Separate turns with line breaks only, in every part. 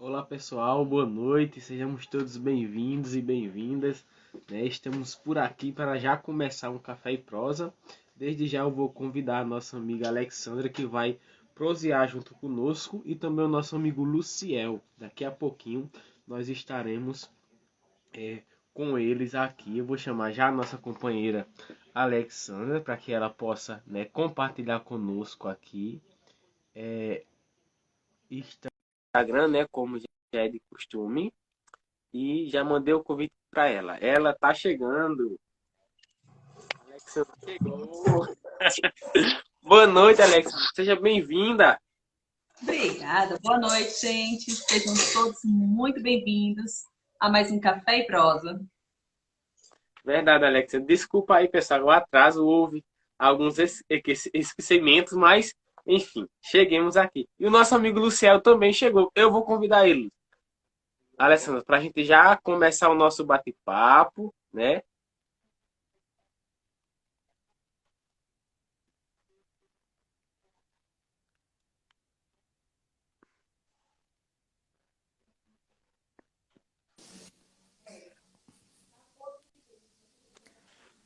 Olá pessoal, boa noite, sejamos todos bem-vindos e bem-vindas, né? Estamos por aqui para já começar um Café e Prosa. Desde já eu vou convidar a nossa amiga Alexandra que vai prosear junto conosco e também o nosso amigo Luciel. Daqui a pouquinho nós estaremos com eles aqui. Eu vou chamar já a nossa companheira Alexandra para que ela possa, né, compartilhar conosco aqui. Instagram, né, como já é de costume. E já mandei o convite para ela. Ela tá chegando. Alexa chegou. Boa noite, Alexa. Seja bem-vinda.
Obrigada, boa noite, gente. Sejam todos muito bem-vindos a mais um Café e Prosa.
Verdade, Alexa. Desculpa aí, pessoal, o atraso. Houve alguns esquecimentos, mas enfim, cheguemos aqui. E o nosso amigo Luciel também chegou. Eu vou convidar ele, Alessandra, para a gente já começar o nosso bate-papo, né?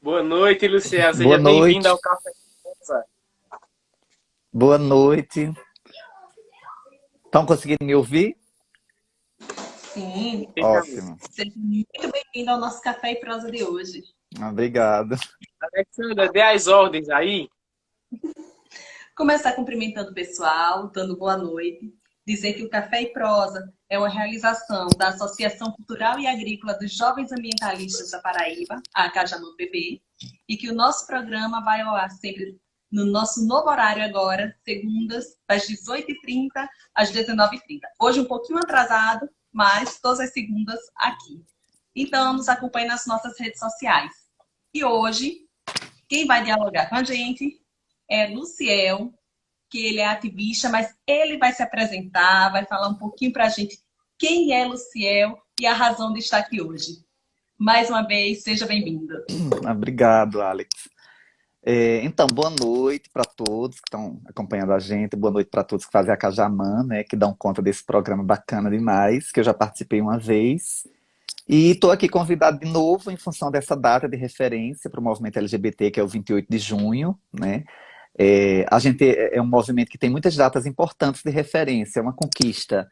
Boa noite, Luciel.
Boa
Seja bem-vindo ao
noite,
Café.
boa noite. Estão conseguindo me ouvir?
Sim,
Ótimo,
seja muito bem-vindo ao nosso Café e Prosa de hoje.
obrigado.
Alexandra, dê as ordens aí.
Começar cumprimentando o pessoal, dando boa noite, dizer que o Café e Prosa é uma realização da Associação Cultural e Agrícola dos Jovens Ambientalistas da Paraíba, a Cajamã PB, e que o nosso programa vai ao ar sempre no nosso novo horário agora, segundas, das 18h30 às 19h30. Hoje um pouquinho atrasado, mas todas as segundas aqui. Então, nos acompanhe nas nossas redes sociais. E hoje, quem vai dialogar com a gente é Luciel, que ele é ativista, mas ele vai se apresentar, vai falar um pouquinho para a gente quem é Luciel e a razão de estar aqui hoje. Mais uma vez, seja bem-vindo.
Obrigado, Alex. Então, boa noite para todos que estão acompanhando a gente, boa noite para todos que fazem a Cajamã, né, que dão conta desse programa bacana demais, que eu já participei uma vez. E estou aqui convidado de novo em função dessa data de referência para o movimento LGBT, que é o 28 de junho, né? A gente é um movimento que tem muitas datas importantes de referência, é uma conquista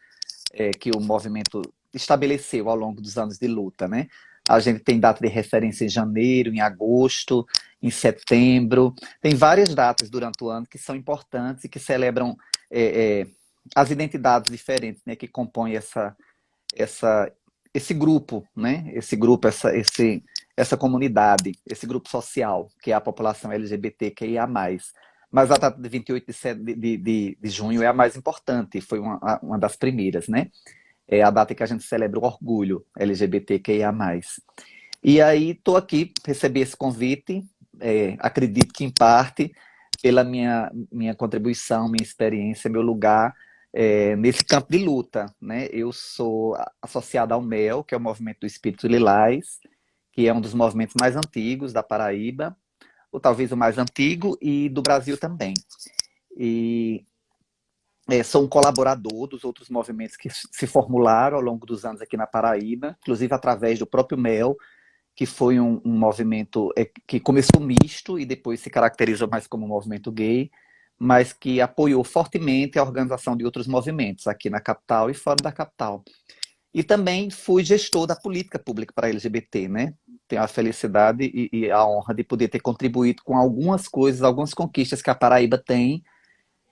que o movimento estabeleceu ao longo dos anos de luta, né? A gente tem data de referência em janeiro, em agosto, em setembro. Tem várias datas durante o ano que são importantes e que celebram é, é, as identidades diferentes, né, que compõem essa, esse grupo, né? Esse grupo, essa comunidade, esse grupo social, que é a população LGBTQIA+. Mas a data de 28 de junho é a mais importante, foi uma das primeiras, né? É a data que a gente celebra o orgulho LGBTQIA+. E aí estou aqui, recebi esse convite, acredito que em parte pela minha contribuição, minha experiência, meu lugar nesse campo de luta, né? Eu sou associado ao MEL, que é o Movimento do Espírito Lilás, que é um dos movimentos mais antigos da Paraíba, ou talvez o mais antigo, e do Brasil também. E sou um colaborador dos outros movimentos que se formularam ao longo dos anos aqui na Paraíba, inclusive através do próprio MEL, que foi um movimento que começou misto e depois se caracterizou mais como um movimento gay, mas que apoiou fortemente a organização de outros movimentos aqui na capital e fora da capital. E também fui gestor da política pública para LGBT, né? Tenho a felicidade e a honra de poder ter contribuído com algumas coisas, algumas conquistas que a Paraíba tem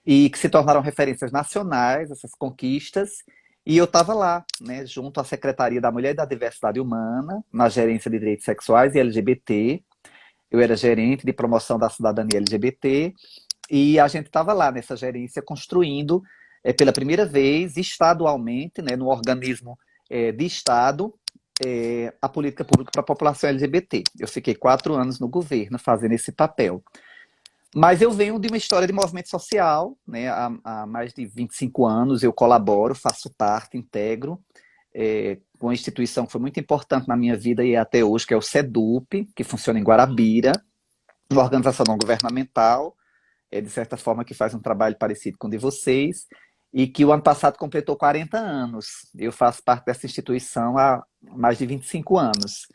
e que se tornaram referências nacionais, essas conquistas. E eu estava lá, né, junto à Secretaria da Mulher e da Diversidade Humana, na gerência de direitos sexuais e LGBT. Eu era gerente de promoção da cidadania LGBT e a gente estava lá nessa gerência construindo pela primeira vez, estadualmente, né, no organismo de Estado, a política pública para a população LGBT. Eu fiquei 4 anos no governo fazendo esse papel. Mas eu venho de uma história de movimento social, né? Há mais de 25 anos eu colaboro, faço parte, integro, com uma instituição que foi muito importante na minha vida e até hoje, que é o SEDUP, que funciona em Guarabira, uma organização não governamental, de certa forma que faz um trabalho parecido com o de vocês, e que o ano passado completou 40 anos. Eu faço parte dessa instituição há mais de 25 anos,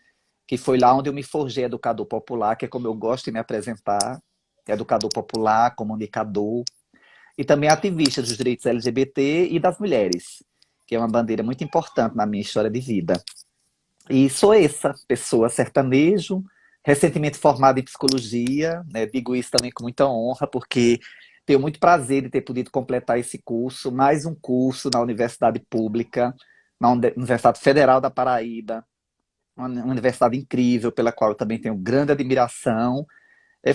que foi lá onde eu me forjei educador popular, que é como eu gosto de me apresentar, educador popular, comunicador, e também ativista dos direitos LGBT e das mulheres, que é uma bandeira muito importante na minha história de vida. E sou essa pessoa sertanejo, recentemente formada em psicologia, né? Digo isso também com muita honra, porque tenho muito prazer de ter podido completar esse curso, mais um curso na universidade pública, na Universidade Federal da Paraíba, uma universidade incrível, pela qual eu também tenho grande admiração.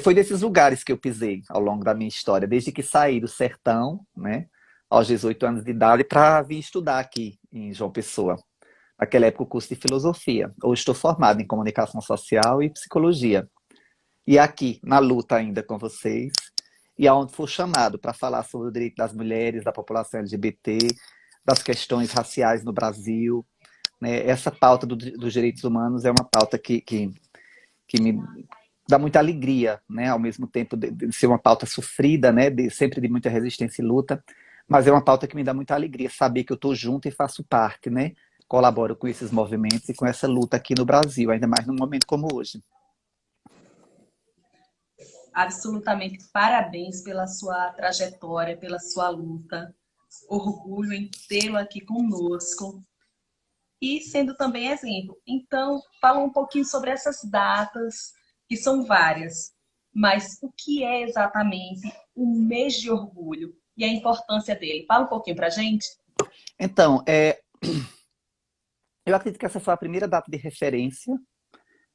Foi desses lugares que eu pisei ao longo da minha história, desde que saí do sertão, né, aos 18 anos de idade, para vir estudar aqui em João Pessoa. Naquela época, o curso de filosofia. Hoje estou formado em comunicação social e psicologia. E aqui, na luta ainda com vocês, e aonde for chamado para falar sobre o direito das mulheres, da população LGBT, das questões raciais no Brasil, né? Essa pauta dos direitos humanos é uma pauta que me dá muita alegria, né? Ao mesmo tempo de ser uma pauta sofrida, né? Sempre de muita resistência e luta, mas é uma pauta que me dá muita alegria saber que eu estou junto e faço parte, né? Colaboro com esses movimentos e com essa luta aqui no Brasil, ainda mais num momento como hoje.
Absolutamente parabéns pela sua trajetória, pela sua luta. Orgulho em tê-lo aqui conosco e sendo também exemplo. Então, fala um pouquinho sobre essas datas, que são várias, mas o que é exatamente o mês de orgulho e a importância dele? Fala um pouquinho para a gente.
Então, eu acredito que essa foi a primeira data de referência,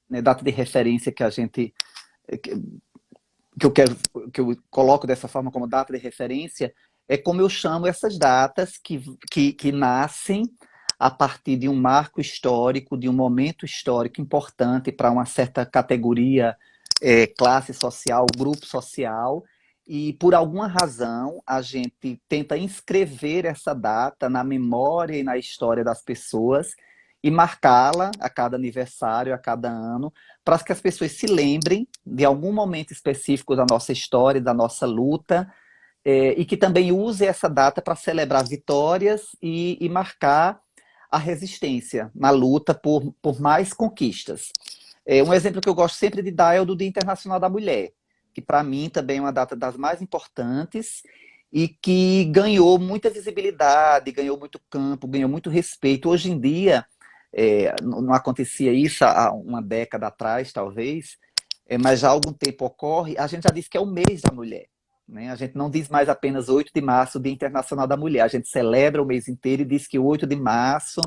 né? Data de referência que a gente que eu quero que eu coloco dessa forma como data de referência é como eu chamo essas datas que nascem a partir de um marco histórico, de um momento histórico importante para uma certa categoria, classe social, grupo social, e por alguma razão a gente tenta inscrever essa data na memória e na história das pessoas e marcá-la a cada aniversário, a cada ano, para que as pessoas se lembrem de algum momento específico da nossa história, da nossa luta, e que também use essa data para celebrar vitórias e marcar a resistência na luta por mais conquistas. Um exemplo que eu gosto sempre de dar é o do Dia Internacional da Mulher, que para mim também é uma data das mais importantes e que ganhou muita visibilidade, ganhou muito campo, ganhou muito respeito. Hoje em dia, não acontecia isso há uma década atrás, talvez, mas já há algum tempo ocorre, a gente já disse que é o mês da mulher. Né? A gente não diz mais apenas 8 de março, Dia Internacional da Mulher. A gente celebra o mês inteiro e diz que 8 de março,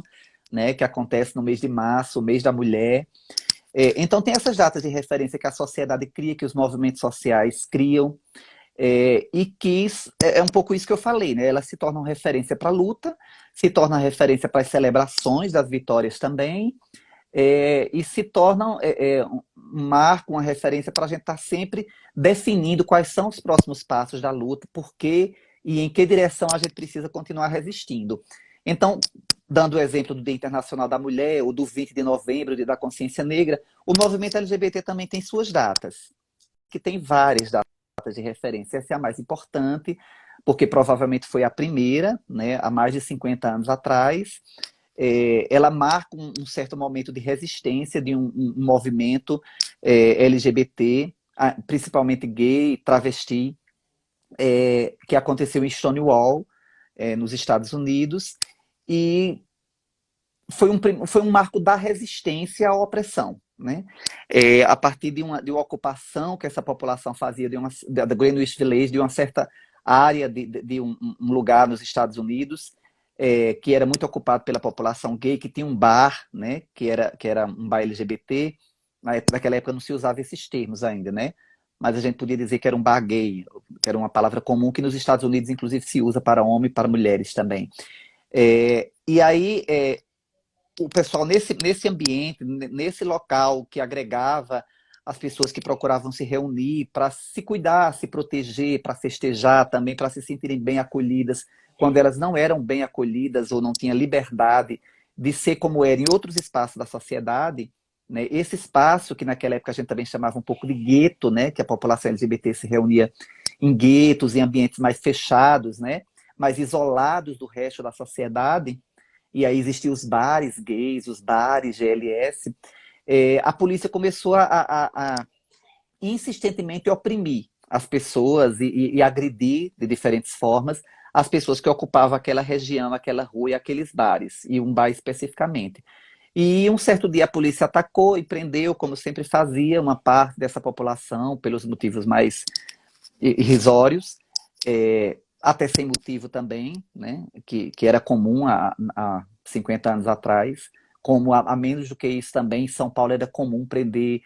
né, que acontece no mês de março, o mês da mulher. Então tem essas datas de referência que a sociedade cria, que os movimentos sociais criam, e que é um pouco isso que eu falei, né? Elas se tornam referência para a luta, se tornam referência para as celebrações das vitórias também, e se tornam um marco, uma referência para a gente estar sempre definindo quais são os próximos passos da luta, por quê e em que direção a gente precisa continuar resistindo. Então, dando o exemplo do Dia Internacional da Mulher, ou do 20 de novembro, Dia da Consciência Negra, o movimento LGBT também tem suas datas, que tem várias datas de referência. Essa é a mais importante, porque provavelmente foi a primeira, né, há mais de 50 anos atrás. Ela marca um certo momento de resistência de um movimento LGBT, principalmente gay, travesti, que aconteceu em Stonewall, nos Estados Unidos, e foi um marco da resistência à opressão. Né? A partir de uma ocupação que essa população fazia da Greenwich Village, de uma certa área de um lugar nos Estados Unidos, que era muito ocupado pela população gay, que tinha um bar, né, que era um bar LGBT. Naquela época não se usava esses termos ainda, né? Mas a gente podia dizer que era um bar gay, que era uma palavra comum que nos Estados Unidos, inclusive, se usa para homem e para mulheres também. E aí, o pessoal nesse ambiente, nesse local que agregava as pessoas que procuravam se reunir para se cuidar, se proteger, para festejar também, para se sentirem bem acolhidas, quando elas não eram bem acolhidas ou não tinham liberdade de ser como era em outros espaços da sociedade, né? Esse espaço que naquela época a gente também chamava um pouco de gueto, né? Que a população LGBT se reunia em guetos, em ambientes mais fechados, né? mais isolados do resto da sociedade, e aí existiam os bares gays, os bares GLS, a polícia começou a insistentemente oprimir as pessoas e agredir de diferentes formas as pessoas que ocupavam aquela região, aquela rua e aqueles bares, e um bar especificamente. E um certo dia a polícia atacou e prendeu, como sempre fazia, uma parte dessa população, pelos motivos mais irrisórios, até sem motivo também, né, que era comum há 50 anos atrás, como a menos do que isso também, em São Paulo era comum prender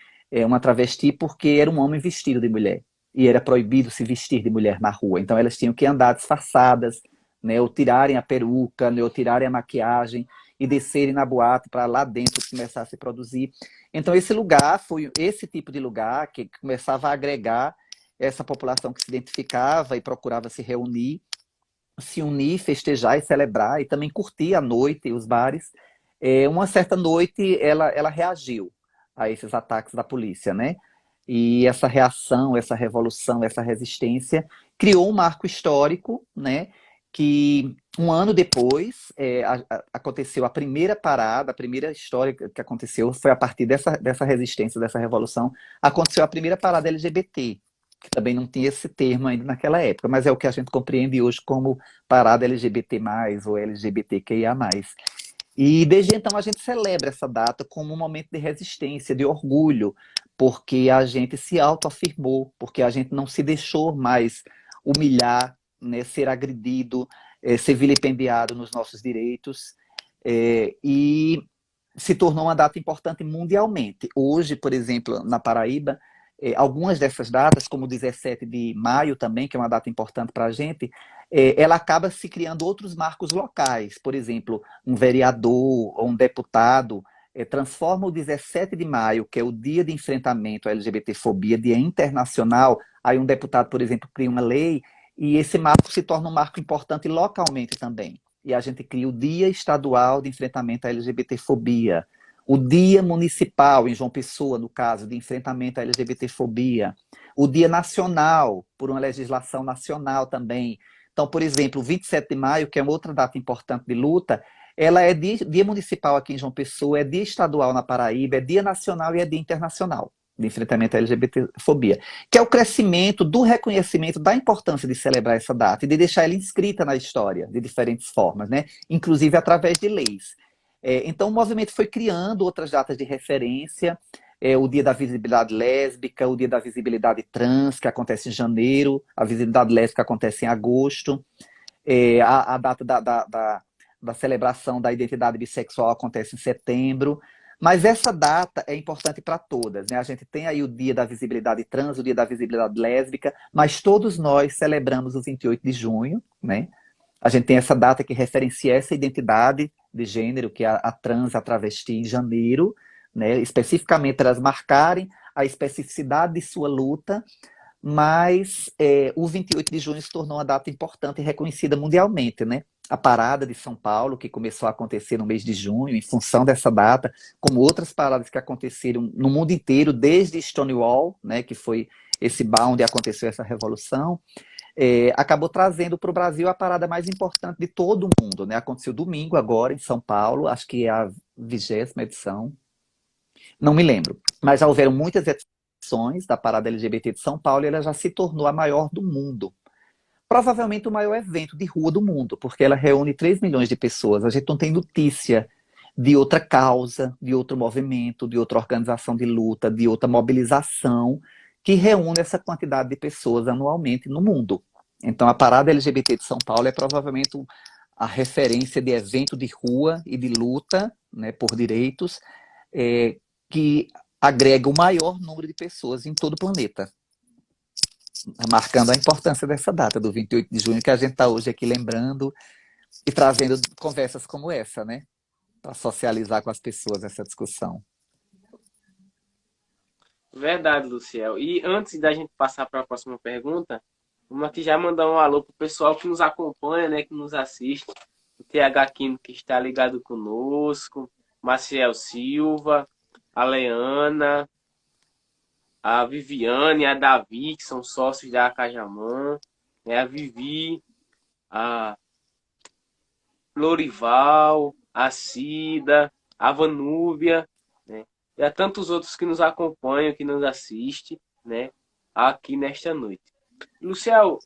uma travesti porque era um homem vestido de mulher, e era proibido se vestir de mulher na rua, então elas tinham que andar disfarçadas, né, ou tirarem a peruca, né, ou tirarem a maquiagem, e descerem na boate para lá dentro começar a se produzir. Então esse lugar foi esse tipo de lugar que começava a agregar essa população que se identificava e procurava se unir, festejar e celebrar, e também curtir a noite e os bares. Uma certa noite, ela reagiu a esses ataques da polícia, né? E essa reação, essa revolução, essa resistência criou um marco histórico, né? Que um ano depois aconteceu a primeira parada, a primeira história que aconteceu foi a partir dessa resistência, dessa revolução, aconteceu a primeira parada LGBT, que também não tinha esse termo ainda naquela época, mas é o que a gente compreende hoje como parada LGBT+, ou LGBTQIA+. E desde então a gente celebra essa data como um momento de resistência, de orgulho, porque a gente se autoafirmou, porque a gente não se deixou mais humilhar, né, ser agredido, ser vilipendiado nos nossos direitos, e se tornou uma data importante mundialmente. Hoje, por exemplo, na Paraíba, algumas dessas datas, como o 17 de maio também, que é uma data importante para a gente, ela acaba se criando outros marcos locais. Por exemplo, um vereador ou um deputado transforma o 17 de maio, que é o dia de enfrentamento à LGBTfobia, dia internacional, aí um deputado, por exemplo, cria uma lei e esse marco se torna um marco importante localmente também. E a gente cria o Dia Estadual de Enfrentamento à LGBTfobia, o Dia Municipal, em João Pessoa, no caso, de enfrentamento à LGBTfobia, o Dia Nacional, por uma legislação nacional também. Então, por exemplo, o 27 de maio, que é outra data importante de luta, ela é dia municipal aqui em João Pessoa, é dia estadual na Paraíba, é dia nacional e é dia internacional de enfrentamento à LGBTfobia, que é o crescimento do reconhecimento da importância de celebrar essa data e de deixar ela inscrita na história de diferentes formas, né? Inclusive através de leis. Então o movimento foi criando outras datas de referência, o Dia da Visibilidade Lésbica, o Dia da Visibilidade Trans, que acontece em janeiro, a visibilidade lésbica acontece em agosto, a data da celebração da identidade bissexual acontece em setembro, mas essa data é importante para todas, né? A gente tem aí o Dia da Visibilidade Trans, o Dia da Visibilidade Lésbica, mas todos nós celebramos o 28 de junho, né? A gente tem essa data que referencia essa identidade de gênero, que é a trans, a travesti, em janeiro, né? Especificamente elas marcarem a especificidade de sua luta, mas o 28 de junho se tornou uma data importante e reconhecida mundialmente, né? A parada de São Paulo, que começou a acontecer no mês de junho, em função dessa data, como outras paradas que aconteceram no mundo inteiro, desde Stonewall, né, que foi esse bar onde aconteceu essa revolução, acabou trazendo para o Brasil a parada mais importante de todo o mundo, né? Aconteceu domingo agora, em São Paulo, acho que é a 20ª edição, não me lembro, mas já houveram muitas edições da parada LGBT de São Paulo e ela já se tornou a maior do mundo. Provavelmente o maior evento de rua do mundo, porque ela reúne 3 milhões de pessoas. A gente não tem notícia de outra causa, de outro movimento, de outra organização de luta, de outra mobilização que reúne essa quantidade de pessoas anualmente no mundo. Então a parada LGBT de São Paulo é provavelmente a referência de evento de rua e de luta, né, por direitos, que agrega o maior número de pessoas em todo o planeta, marcando a importância dessa data, do 28 de junho, que a gente está hoje aqui lembrando e trazendo conversas como essa, né? Para socializar com as pessoas essa discussão.
Verdade, Luciel. E antes da gente passar para a próxima pergunta, vamos aqui já mandar um alô pro pessoal que nos acompanha, né, que nos assiste. O TH Quino, que está ligado conosco, Maciel Silva, a Leana, a Viviane, a Davi, que são sócios da Cajamã, né, a Vivi, a Lorival, a Cida, a Vanúbia, né? E a tantos outros que nos acompanham, que nos assistem, né? Aqui nesta noite. Luciel,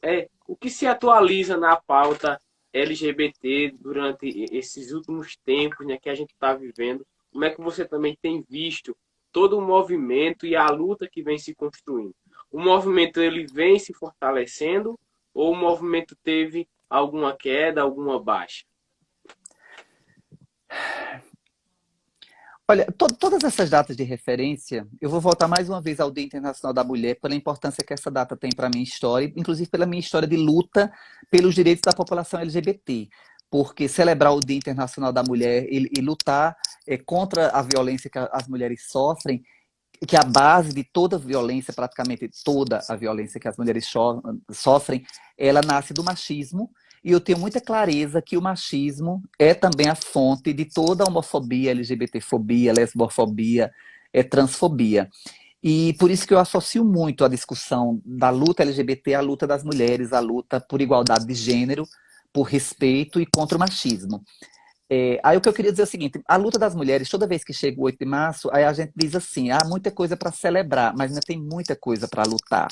o que se atualiza na pauta LGBT durante esses últimos tempos, né, que a gente está vivendo? Como é que você também tem visto todo o movimento e a luta que vem se construindo? O movimento ele vem se fortalecendo ou o movimento teve alguma queda, alguma baixa?
Olha, todas essas datas de referência, eu vou voltar mais uma vez ao Dia Internacional da Mulher, pela importância que essa data tem para a minha história, inclusive pela minha história de luta pelos direitos da população LGBT. Porque celebrar o Dia Internacional da Mulher e lutar contra a violência que as mulheres sofrem, que a base de toda violência, praticamente toda a violência que as mulheres sofrem, ela nasce do machismo. E eu tenho muita clareza que o machismo é também a fonte de toda a homofobia, LGBTfobia, lesbofobia, transfobia. E por isso que eu associo muito a discussão da luta LGBT à luta das mulheres, à luta por igualdade de gênero, por respeito e contra o machismo. Aí o que eu queria dizer é o seguinte, a luta das mulheres, toda vez que chega o 8 de março, aí a gente diz assim, há muita coisa para celebrar, mas ainda tem muita coisa para lutar.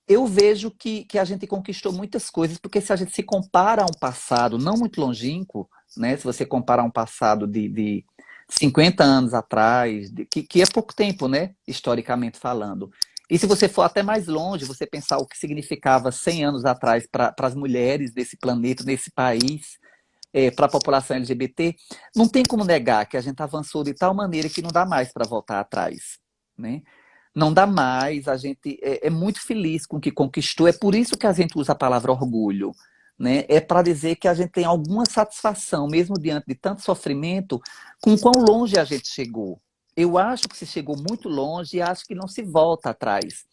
Eu vejo que a gente conquistou muitas coisas, porque se a gente se compara a um passado não muito longínquo, né, se você compara a um passado de 50 anos atrás, que é pouco tempo, né, historicamente falando, e se você for até mais longe, você pensar o que significava 100 anos atrás para as mulheres desse planeta, nesse país, para a população LGBT, não tem como negar que a gente avançou de tal maneira que não dá mais para voltar atrás, né? Não dá mais, a gente é muito feliz com o que conquistou, é por isso que a gente usa a palavra orgulho, né? É para dizer que a gente tem alguma satisfação, mesmo diante de tanto sofrimento, com quão longe a gente chegou. Eu acho que se chegou muito longe e acho que não se volta atrás.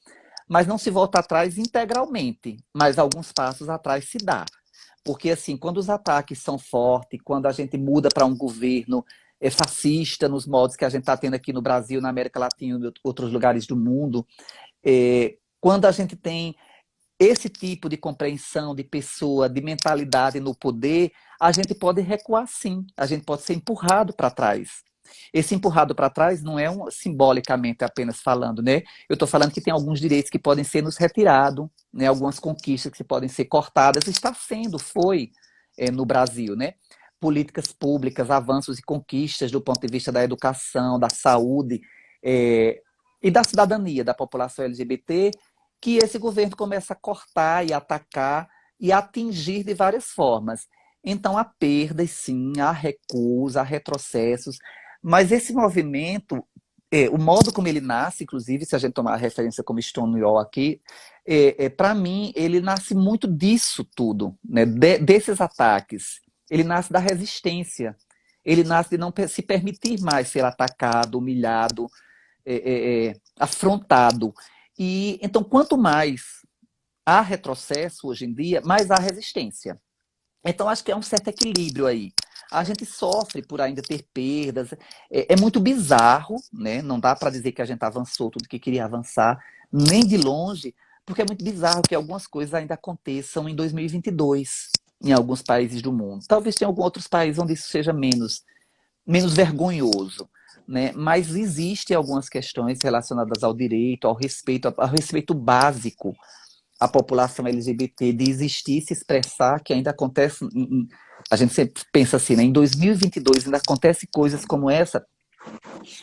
Mas não se volta atrás integralmente, mas alguns passos atrás se dá. Porque, assim, quando os ataques são fortes, quando a gente muda para um governo fascista, nos modos que a gente está tendo aqui no Brasil, na América Latina e em outros lugares do mundo, quando a gente tem esse tipo de compreensão de pessoa, de mentalidade no poder, a gente pode recuar sim, a gente pode ser empurrado para trás. Esse empurrado para trás não é simbolicamente apenas falando, né? Eu estou falando que tem alguns direitos que podem ser nos retirados, né? Algumas conquistas que podem ser cortadas, está sendo, foi no Brasil, né? Políticas públicas, avanços e conquistas do ponto de vista da educação, da saúde e da cidadania da população LGBT, que esse governo começa a cortar e atacar e atingir de várias formas. Então, há perdas, sim, há recuos, há retrocessos, mas esse movimento, o modo como ele nasce, inclusive, se a gente tomar a referência como Stonewall aqui, para mim, ele nasce muito disso tudo, né? Desses ataques. Ele nasce da resistência. Ele nasce de não se permitir mais ser atacado, humilhado, afrontado. E então, quanto mais há retrocesso hoje em dia, mais há resistência. Então, acho que é um certo equilíbrio aí. A gente sofre por ainda ter perdas. É muito bizarro, né? Não dá para dizer que a gente avançou tudo que queria avançar, nem de longe, porque é muito bizarro que algumas coisas ainda aconteçam em 2022, em alguns países do mundo. Talvez tenha alguns outros países onde isso seja menos vergonhoso, né? Mas existem algumas questões relacionadas ao direito, ao respeito básico à população LGBT de existir, se expressar, que ainda acontece, a gente sempre pensa assim, né? Em 2022 ainda acontece coisas como essa,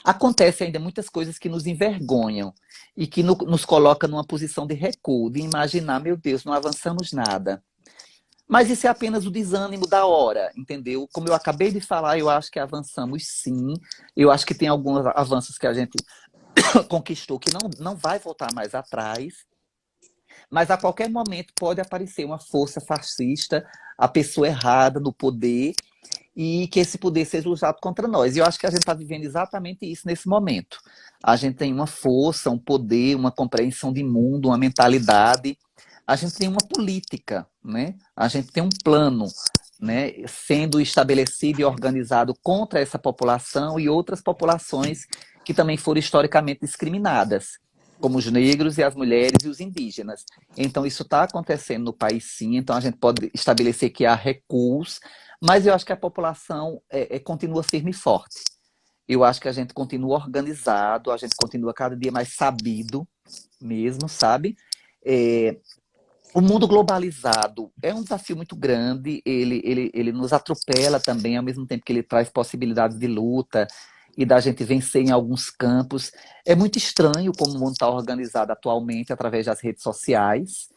acontece ainda muitas coisas que nos envergonham e que nos coloca numa posição de recuo, de imaginar, meu Deus, não avançamos nada. Mas isso é apenas o desânimo da hora, entendeu? Como eu acabei de falar, eu acho que avançamos sim. Eu acho que tem alguns avanços que a gente conquistou que não vai voltar mais atrás. Mas a qualquer momento pode aparecer uma força fascista, a pessoa errada no poder, e que esse poder seja usado contra nós. E eu acho que a gente está vivendo exatamente isso nesse momento. A gente tem uma força, um poder, uma compreensão de mundo, uma mentalidade. A gente tem uma política, né? A gente tem um plano, né, sendo estabelecido e organizado contra essa população e outras populações que também foram historicamente discriminadas, como os negros e as mulheres e os indígenas. Então, isso está acontecendo no país, sim. Então, a gente pode estabelecer que há recuos, Mas eu acho que a população continua firme e forte. Eu acho que a gente continua organizado, a gente continua cada dia mais sabido mesmo, sabe? É, o mundo globalizado é um desafio muito grande, ele nos atropela também, ao mesmo tempo que ele traz possibilidades de luta e da gente vencer em alguns campos. É muito estranho como o mundo está organizado atualmente através das redes sociais.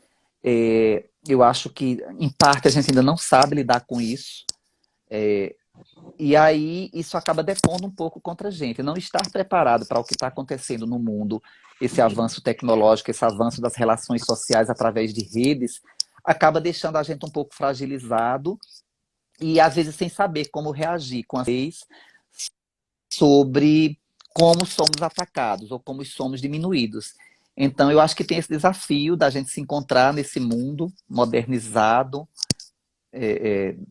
Eu acho que, em parte, a gente ainda não sabe lidar com isso. E aí isso acaba depondo um pouco contra a gente. Não estar preparado para o que está acontecendo no mundo, esse avanço tecnológico, esse avanço das relações sociais através de redes, acaba deixando a gente um pouco fragilizado e às vezes sem saber como reagir com as leis sobre como somos atacados ou como somos diminuídos. Então eu acho que tem esse desafio da gente se encontrar nesse mundo modernizado,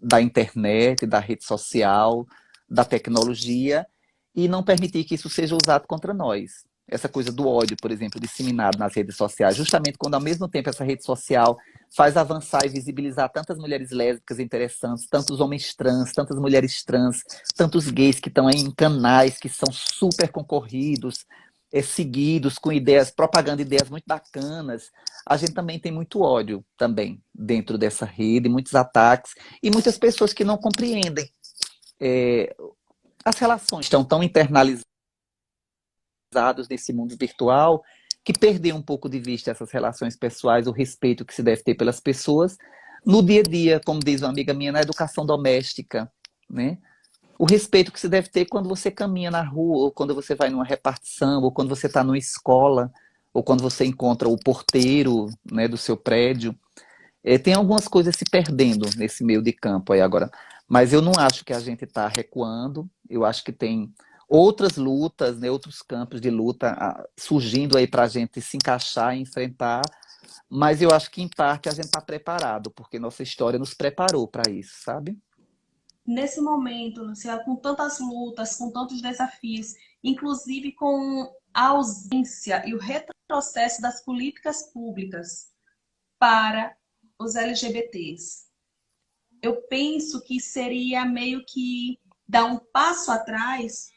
da internet, da rede social, da tecnologia, e não permitir que isso seja usado contra nós. Essa coisa do ódio, por exemplo, disseminado nas redes sociais, justamente quando ao mesmo tempo essa rede social faz avançar e visibilizar tantas mulheres lésbicas interessantes, tantos homens trans, tantas mulheres trans, tantos gays que estão aí em canais que são super concorridos, seguidos, com ideias, propagando ideias muito bacanas. A gente também tem muito ódio também dentro dessa rede, muitos ataques, e muitas pessoas que não compreendem. As relações estão tão internalizadas nesse mundo virtual que perder um pouco de vista essas relações pessoais, o respeito que se deve ter pelas pessoas no dia a dia, como diz uma amiga minha, na educação doméstica, né? O respeito que se deve ter quando você caminha na rua, ou quando você vai numa repartição, ou quando você está numa escola, ou quando você encontra o porteiro, né, do seu prédio. Tem algumas coisas se perdendo nesse meio de campo aí agora. Mas eu não acho que a gente está recuando. Eu acho que tem outras lutas, né, outros campos de luta surgindo aí para a gente se encaixar e enfrentar. Mas eu acho que, em parte, a gente está preparado, porque nossa história nos preparou para isso, sabe?
Nesse momento, Luciana, com tantas lutas, com tantos desafios, inclusive com a ausência e o retrocesso das políticas públicas para os LGBTs, eu penso que seria meio que dar um passo atrás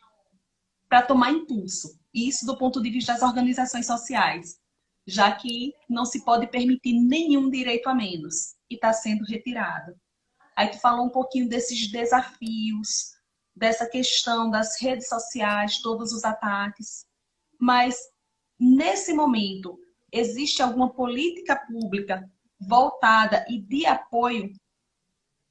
para tomar impulso. Isso do ponto de vista das organizações sociais, já que não se pode permitir nenhum direito a menos e está sendo retirado. Aí tu falou um pouquinho desses desafios, dessa questão das redes sociais, todos os ataques. Mas, nesse momento, existe alguma política pública voltada e de apoio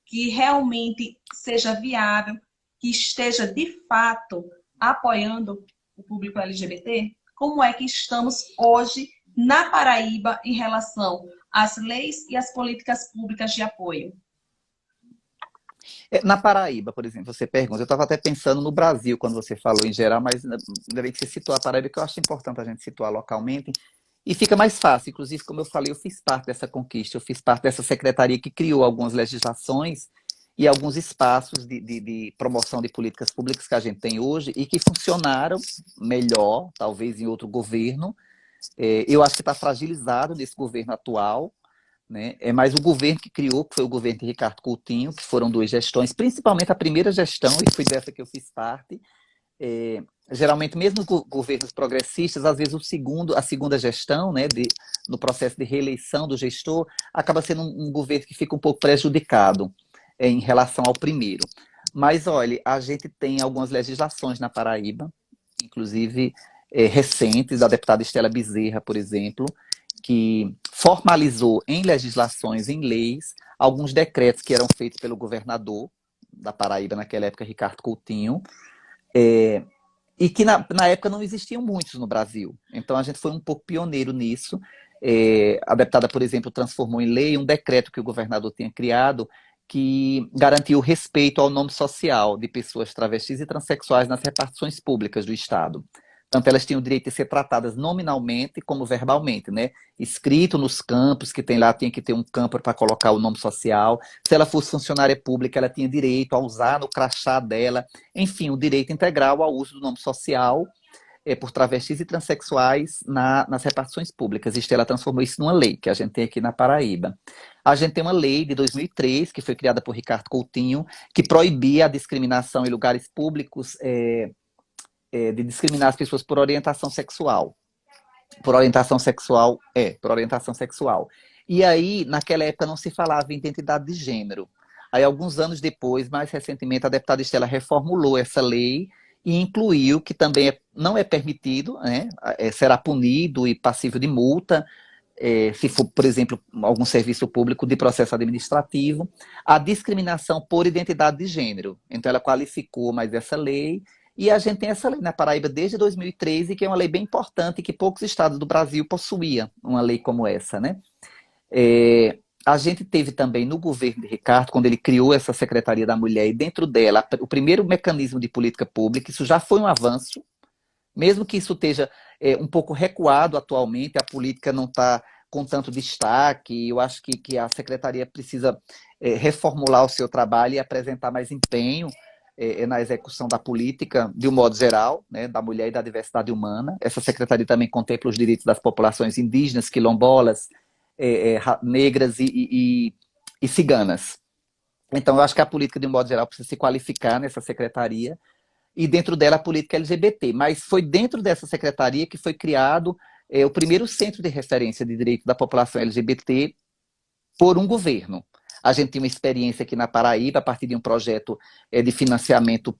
que realmente seja viável, que esteja, de fato, apoiando o público LGBT? Como é que estamos hoje na Paraíba em relação às leis e às políticas públicas de apoio?
Na Paraíba, por exemplo, você pergunta, eu estava até pensando no Brasil quando você falou em geral, mas ainda bem que você citou a Paraíba, que eu acho importante a gente situar localmente, e fica mais fácil. Inclusive, como eu falei, eu fiz parte dessa conquista, eu fiz parte dessa secretaria que criou algumas legislações e alguns espaços de promoção de políticas públicas que a gente tem hoje e que funcionaram melhor, talvez em outro governo. Eu acho que está fragilizado nesse governo atual, né? É mais o governo que criou, que foi o governo de Ricardo Coutinho, que foram duas gestões, principalmente a primeira gestão, e foi dessa que eu fiz parte. Geralmente, mesmo governos progressistas, às vezes a segunda gestão, né, no processo de reeleição do gestor, acaba sendo um governo que fica um pouco prejudicado em relação ao primeiro. Mas, olha, a gente tem algumas legislações na Paraíba, inclusive recentes, a deputada Estela Bezerra, por exemplo, que formalizou em legislações, em leis, alguns decretos que eram feitos pelo governador da Paraíba, naquela época, Ricardo Coutinho, e que na época não existiam muitos no Brasil. Então a gente foi um pouco pioneiro nisso. A deputada, por exemplo, transformou em lei um decreto que o governador tinha criado que garantiu o respeito ao nome social de pessoas travestis e transexuais nas repartições públicas do Estado. Tanto elas tinham o direito de ser tratadas nominalmente como verbalmente, né? Escrito nos campos, que tem lá, tinha que ter um campo para colocar o nome social. Se ela fosse funcionária pública, ela tinha direito a usar no crachá dela. Enfim, o direito integral ao uso do nome social por travestis e transexuais nas repartições públicas. Ela transformou isso numa lei, que a gente tem aqui na Paraíba. A gente tem uma lei de 2003, que foi criada por Ricardo Coutinho, que proibia a discriminação em lugares públicos, de discriminar as pessoas por orientação sexual. Por orientação sexual. E aí, naquela época, não se falava em identidade de gênero. Aí, alguns anos depois, mais recentemente, a deputada Estela reformulou essa lei e incluiu que também não é permitido, né, será punido e passível de multa, se for, por exemplo, algum serviço público de processo administrativo, a discriminação por identidade de gênero. Então, ela qualificou mais essa lei, e a gente tem essa lei na Paraíba desde 2013, que é uma lei bem importante, que poucos estados do Brasil possuíam uma lei como essa, né? A gente teve também no governo de Ricardo, quando ele criou essa Secretaria da Mulher, e dentro dela, o primeiro mecanismo de política pública, isso já foi um avanço, mesmo que isso esteja um pouco recuado atualmente, a política não está com tanto destaque, eu acho que a Secretaria precisa reformular o seu trabalho e apresentar mais empenho na execução da política, de um modo geral, né, da mulher e da diversidade humana. Essa Secretaria também contempla os direitos das populações indígenas, quilombolas, negras e ciganas. Então, eu acho que a política, de um modo geral, precisa se qualificar nessa secretaria, e dentro dela a política LGBT. Mas foi dentro dessa secretaria que foi criado o primeiro centro de referência de direito da população LGBT por um governo. A gente tem uma experiência aqui na Paraíba, a partir de um projeto de financiamento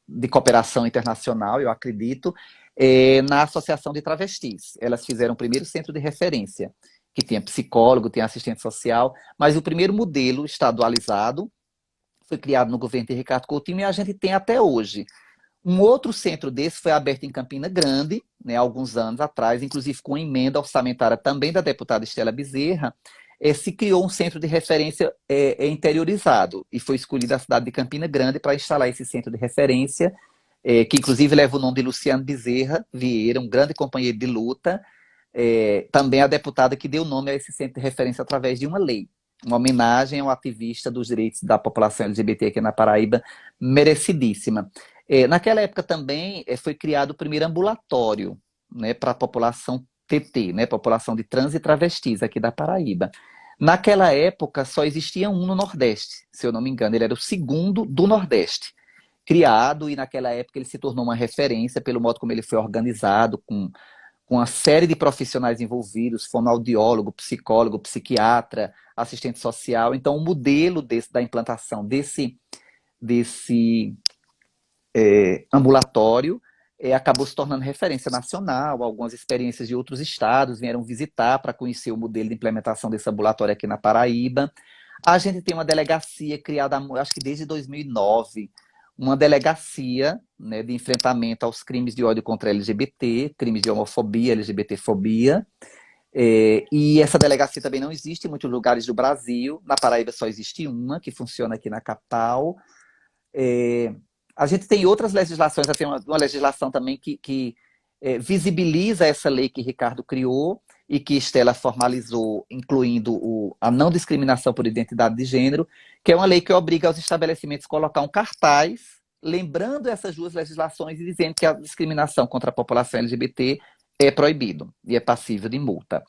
de cooperação internacional, eu acredito, na Associação de Travestis. Elas fizeram o primeiro centro de referência, que tinha psicólogo, tinha assistente social, mas o primeiro modelo estadualizado foi criado no governo de Ricardo Coutinho, e a gente tem até hoje. Um outro centro desse foi aberto em Campina Grande, né, há alguns anos atrás, inclusive com emenda orçamentária também da deputada Estela Bezerra, se criou um centro de referência interiorizado, e foi escolhida a cidade de Campina Grande para instalar esse centro de referência, que inclusive leva o nome de Luciano Bezerra Vieira, um grande companheiro de luta, também a deputada que deu nome a esse centro de referência através de uma lei, uma homenagem ao ativista dos direitos da população LGBT aqui na Paraíba, merecidíssima. Naquela época também foi criado o primeiro ambulatório, né, para a população TT, né, população de trans e travestis aqui da Paraíba. Naquela época só existia um no Nordeste, se eu não me engano, ele era o segundo do Nordeste, criado, e naquela época ele se tornou uma referência pelo modo como ele foi organizado, com uma série de profissionais envolvidos, fonoaudiólogo, psicólogo, psiquiatra, assistente social. Então, o modelo da implantação desse ambulatório acabou se tornando referência nacional. Algumas experiências de outros estados vieram visitar para conhecer o modelo de implementação desse ambulatório aqui na Paraíba. A gente tem uma delegacia criada, acho que desde 2009, uma delegacia, né, de enfrentamento aos crimes de ódio contra LGBT, crimes de homofobia, LGBTfobia. E essa delegacia também não existe em muitos lugares do Brasil. Na Paraíba só existe uma, que funciona aqui na capital. A gente tem outras legislações, tem uma legislação também que visibiliza essa lei que Ricardo criou e que Estela formalizou, incluindo a não discriminação por identidade de gênero, que é uma lei que obriga os estabelecimentos a colocar um cartaz lembrando essas duas legislações e dizendo que a discriminação contra a população LGBT é proibido e é passível de multa.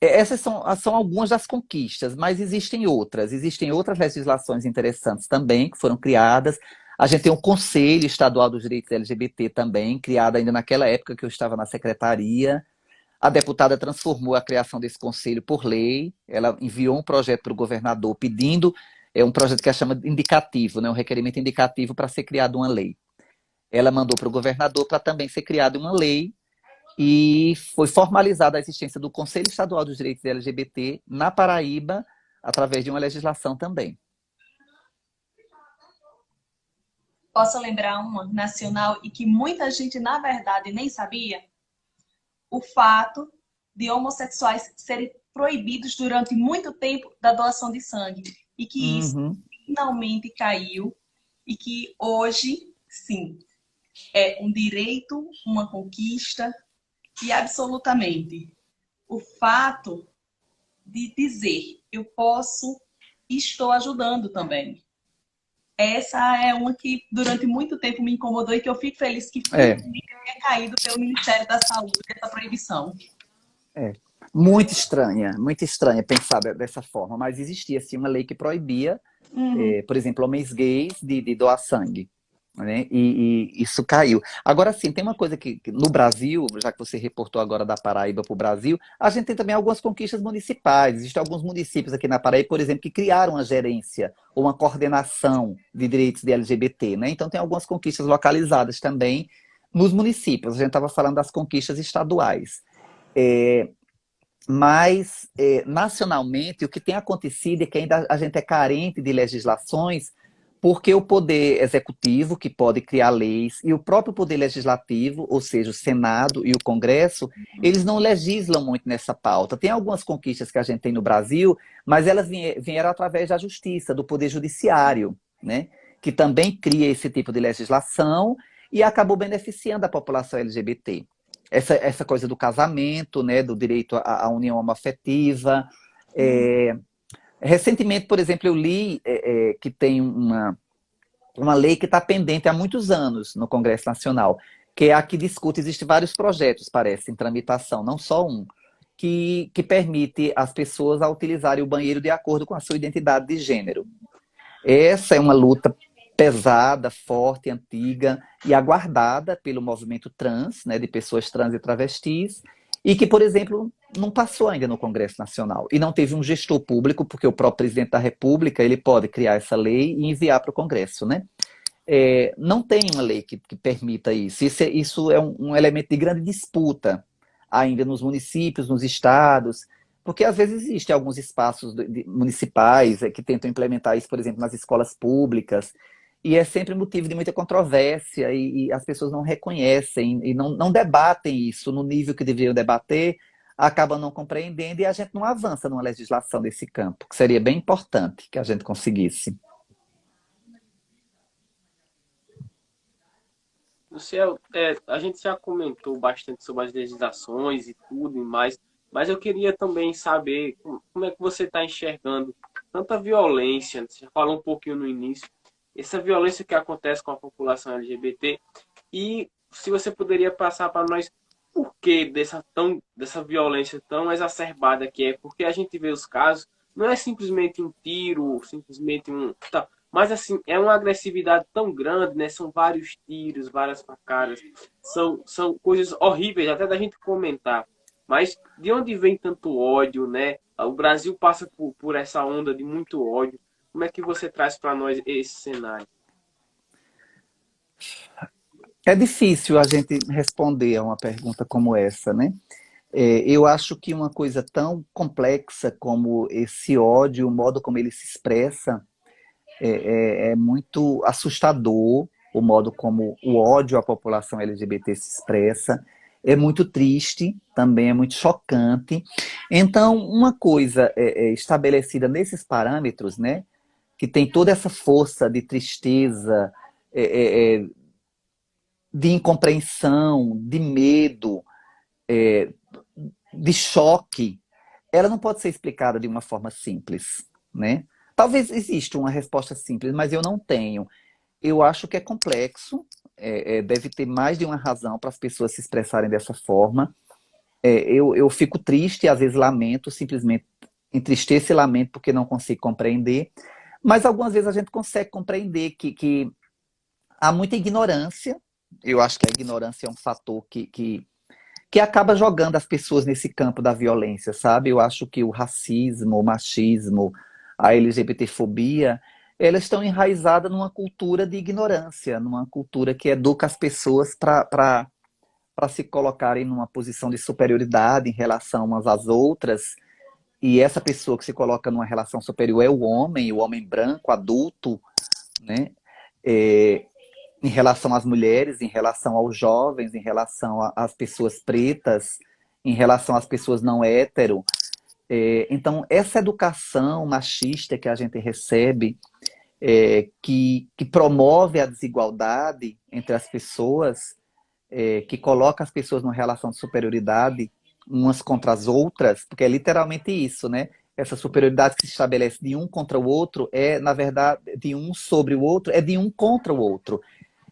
Essas são algumas das conquistas, mas existem outras legislações interessantes também que foram criadas. A gente tem um Conselho Estadual dos Direitos LGBT também, criado ainda naquela época que eu estava na secretaria. A deputada transformou a criação desse conselho por lei, ela enviou um projeto para o governador pedindo, um projeto que ela chama de indicativo, né, um requerimento indicativo para ser criada uma lei. Ela mandou para o governador para também ser criada uma lei, e foi formalizada a existência do Conselho Estadual dos Direitos LGBT na Paraíba, através de uma legislação também.
Posso lembrar uma nacional e que muita gente, na verdade, nem sabia? O fato de homossexuais serem proibidos durante muito tempo da doação de sangue. E que isso finalmente caiu e que hoje, sim, é um direito, uma conquista. E absolutamente, o fato de dizer eu posso e estou ajudando também. Essa é uma que durante muito tempo me incomodou e que eu fico feliz que finalmente tenha caído pelo Ministério da Saúde essa proibição.
muito estranha pensar dessa forma, mas existia sim uma lei que proibia,
Uhum.
por exemplo, homens gays de doar sangue, né? E isso caiu. Agora sim, tem uma coisa que no Brasil, já que você reportou agora da Paraíba para o Brasil, a gente tem também algumas conquistas municipais. Existem alguns municípios aqui na Paraíba, por exemplo, que criaram uma gerência ou uma coordenação de direitos de LGBT, né? Então tem algumas conquistas localizadas também nos municípios. A gente estava falando das conquistas estaduais. É, mas, nacionalmente, o que tem acontecido é que ainda a gente é carente de legislações, porque o poder executivo, que pode criar leis, e o próprio poder legislativo, ou seja, o Senado e o Congresso, eles não legislam muito nessa pauta. Tem algumas conquistas que a gente tem no Brasil, mas elas vieram através da justiça, do poder judiciário, né? Que também cria esse tipo de legislação e acabou beneficiando a população LGBT. Essa coisa do casamento, né, do direito à união homoafetiva. É, recentemente, por exemplo, eu li que tem uma lei que está pendente há muitos anos no Congresso Nacional, que é a que discute, existem vários projetos, parece, em tramitação, não só um, que permite as pessoas a utilizarem o banheiro de acordo com a sua identidade de gênero. Essa é uma luta pesada, forte, antiga e aguardada pelo movimento trans, né, de pessoas trans e travestis, e que, por exemplo, não passou ainda no Congresso Nacional. E não teve um gestor público, porque o próprio presidente da República ele pode criar essa lei e enviar para o Congresso, né? Não tem uma lei que permita isso. Isso é um elemento de grande disputa ainda nos municípios, nos estados, porque às vezes existem alguns espaços municipais que tentam implementar isso, por exemplo, nas escolas públicas, e é sempre motivo de muita controvérsia, e as pessoas não reconhecem e não debatem isso no nível que deveriam debater, acabam não compreendendo e a gente não avança numa legislação desse campo, que seria bem importante que a gente conseguisse.
Luciel, a gente já comentou bastante sobre as legislações e tudo e mais, mas eu queria também saber como é que você está enxergando tanta violência, você falou um pouquinho no início, essa violência que acontece com a população LGBT, e se você poderia passar para nós por que dessa violência tão exacerbada que é, porque a gente vê os casos, não é simplesmente um tiro, simplesmente um... Tá, mas assim, é uma agressividade tão grande, né? São vários tiros, várias facadas, são coisas horríveis até da gente comentar. Mas de onde vem tanto ódio, né? O Brasil passa por essa onda de muito ódio. Como é que você traz para nós esse cenário?
É difícil a gente responder a uma pergunta como essa, né? Eu acho que uma coisa tão complexa como esse ódio, o modo como ele se expressa, é muito assustador, o modo como o ódio à população LGBT se expressa. É muito triste, também é muito chocante. Então, uma coisa estabelecida nesses parâmetros, né, que tem toda essa força de tristeza, é, é, é, de incompreensão, de medo, de choque, ela não pode ser explicada de uma forma simples, né? Talvez exista uma resposta simples, mas eu não tenho. Eu acho que é complexo, deve ter mais de uma razão para as pessoas se expressarem dessa forma. Eu fico triste, às vezes lamento, simplesmente entristeço e lamento porque não consigo compreender, mas algumas vezes a gente consegue compreender que há muita ignorância. Eu acho que a ignorância é um fator que acaba jogando as pessoas nesse campo da violência, sabe? Eu acho que o racismo, o machismo, a LGBTfobia, elas estão enraizadas numa cultura de ignorância, numa cultura que educa as pessoas para se colocarem numa posição de superioridade em relação umas às outras. E essa pessoa que se coloca numa relação superior é o homem branco, adulto, né? É, em relação às mulheres, em relação aos jovens, em relação às pessoas pretas, em relação às pessoas não hétero. Então, essa educação machista que a gente recebe, que promove a desigualdade entre as pessoas, que coloca as pessoas numa relação de superioridade umas contra as outras, porque é literalmente isso, né? Essa superioridade que se estabelece de um contra o outro na verdade, de um sobre o outro, é de um contra o outro.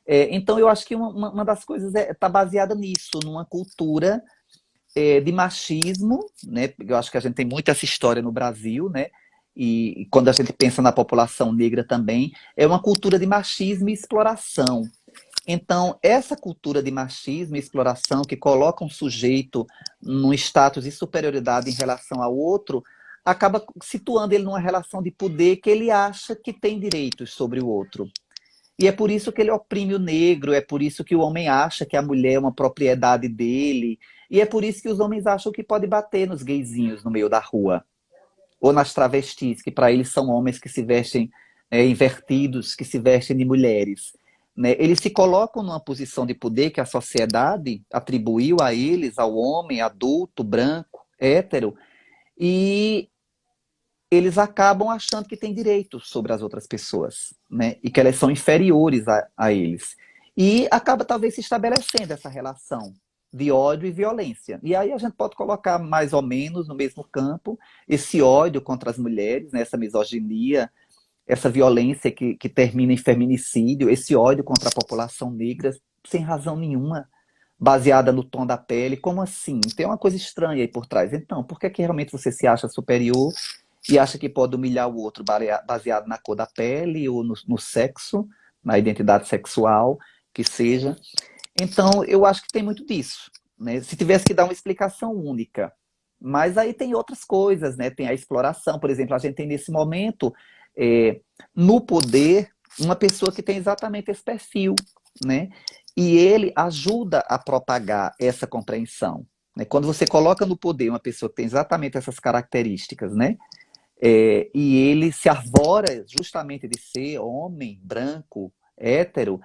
Então, eu acho que uma das coisas está baseada nisso, numa cultura de machismo, né? Eu acho que a gente tem muito essa história no Brasil, né? E quando a gente pensa na população negra também, é uma cultura de machismo e exploração. Então, essa cultura de machismo e exploração que coloca um sujeito num status de superioridade em relação ao outro, acaba situando ele numa relação de poder que ele acha que tem direitos sobre o outro. E é por isso que ele oprime o negro, é por isso que o homem acha que a mulher é uma propriedade dele, e é por isso que os homens acham que pode bater nos gayzinhos no meio da rua, ou nas travestis, que para eles são homens que se vestem invertidos, que se vestem de mulheres. Né? Eles se colocam numa posição de poder que a sociedade atribuiu a eles, ao homem adulto, branco, hétero, e eles acabam achando que têm direitos sobre as outras pessoas, né? E que elas são inferiores a eles. E acaba talvez se estabelecendo essa relação de ódio e violência. E aí a gente pode colocar mais ou menos no mesmo campo esse ódio contra as mulheres, né? Essa misoginia, essa violência que termina em feminicídio, esse ódio contra a população negra, sem razão nenhuma, baseada no tom da pele. Como assim? Tem uma coisa estranha aí por trás. Então, por que realmente você se acha superior e acha que pode humilhar o outro baseado na cor da pele ou no sexo, na identidade sexual, que seja? Então, eu acho que tem muito disso, né? Se tivesse que dar uma explicação única. Mas aí tem outras coisas, né? Tem a exploração, por exemplo, a gente tem nesse momento, é, no poder, uma pessoa que tem exatamente esse perfil, né? E ele ajuda a propagar essa compreensão. Né? Quando você coloca no poder uma pessoa que tem exatamente essas características, né? E ele se arvora justamente de ser homem, branco, hétero,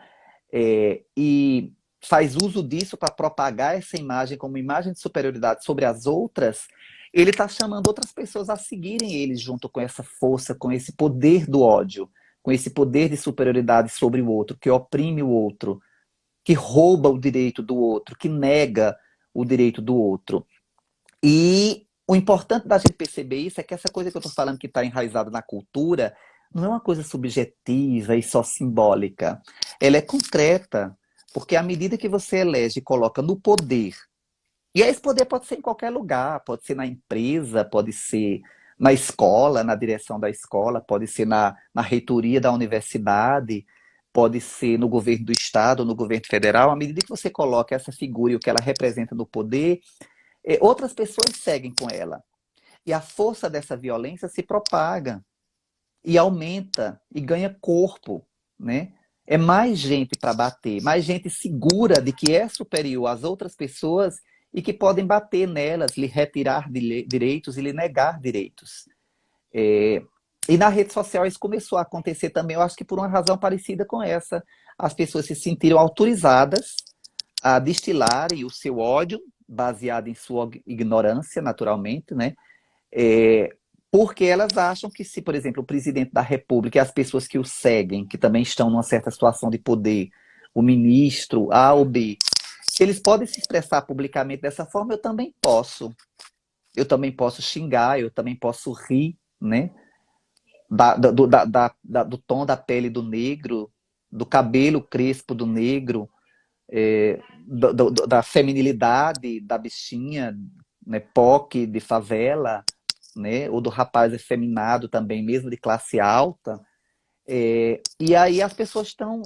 e faz uso disso para propagar essa imagem como imagem de superioridade sobre as outras, ele está chamando outras pessoas a seguirem ele junto com essa força, com esse poder do ódio, com esse poder de superioridade sobre o outro, que oprime o outro, que rouba o direito do outro, que nega o direito do outro. E o importante da gente perceber isso é que essa coisa que eu estou falando que está enraizada na cultura não é uma coisa subjetiva e só simbólica. Ela é concreta, porque à medida que você elege e coloca no poder, e esse poder pode ser em qualquer lugar, pode ser na empresa, pode ser na escola, na direção da escola, pode ser na reitoria da universidade, pode ser no governo do estado, no governo federal. À medida que você coloca essa figura e o que ela representa no poder, outras pessoas seguem com ela. E a força dessa violência se propaga e aumenta e ganha corpo, né? É mais gente para bater, mais gente segura de que é superior às outras pessoas e que podem bater nelas, lhe retirar direitos e lhe negar direitos. E na rede social isso começou a acontecer também, eu acho que por uma razão parecida com essa. As pessoas se sentiram autorizadas a destilarem o seu ódio, baseado em sua ignorância, naturalmente, né? Porque elas acham que se, por exemplo, o presidente da República e as pessoas que o seguem, que também estão numa certa situação de poder, o ministro A ou B, se eles podem se expressar publicamente dessa forma, eu também posso. Eu também posso xingar, eu também posso rir, né? Do tom da pele do negro, do cabelo crespo do negro, da feminilidade da bichinha, né, POC de favela, né, ou do rapaz efeminado também, mesmo de classe alta. E aí as pessoas estão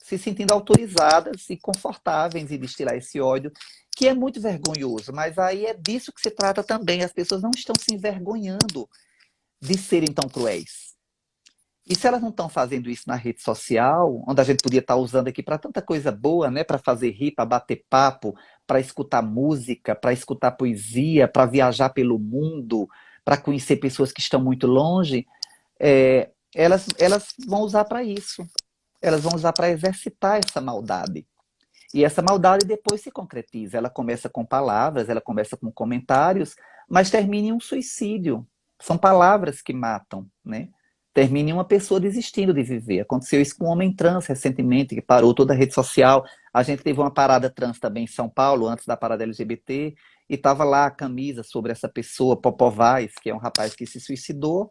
se sentindo autorizadas e confortáveis em destilar esse ódio, que é muito vergonhoso, mas aí é disso que se trata também. As pessoas não estão se envergonhando de serem tão cruéis. E se elas não estão fazendo isso na rede social, onde a gente podia estar usando aqui para tanta coisa boa, né? Para fazer rir, para bater papo, para escutar música, para escutar poesia, para viajar pelo mundo, para conhecer pessoas que estão muito longe, elas vão usar para isso. Elas vão usar para exercitar essa maldade. E essa maldade depois se concretiza. Ela começa com palavras, ela começa com comentários, mas termina em um suicídio. São palavras que matam, né? Termina em uma pessoa desistindo de viver. Aconteceu isso com um homem trans recentemente, que parou toda a rede social. A gente teve uma parada trans também em São Paulo, antes da parada LGBT, e estava lá a camisa sobre essa pessoa, Popovaz, que é um rapaz que se suicidou.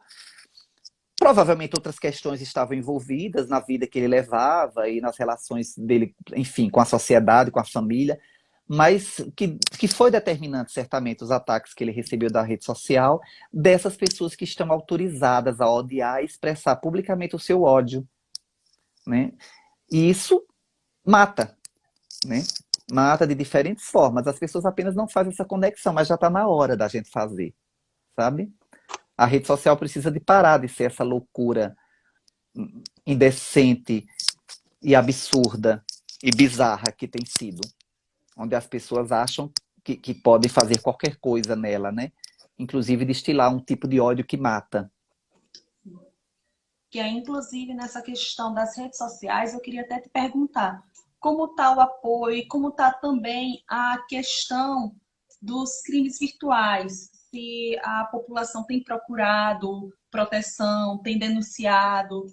Provavelmente outras questões estavam envolvidas na vida que ele levava e nas relações dele, enfim, com a sociedade, com a família. mas que foi determinante, certamente, os ataques que ele recebeu da rede social, dessas pessoas que estão autorizadas a odiar e expressar publicamente o seu ódio, né? E isso mata, né? Mata de diferentes formas. As pessoas apenas não fazem essa conexão, mas já está na hora da gente fazer, sabe? A rede social precisa de parar de ser essa loucura indecente e absurda e bizarra que tem sido, onde as pessoas acham que podem fazer qualquer coisa nela, né? Inclusive destilar um tipo de ódio que mata.
Que é, inclusive, nessa questão das redes sociais, eu queria até te perguntar como está o apoio e como está também a questão dos crimes virtuais, se a população tem procurado proteção, tem denunciado,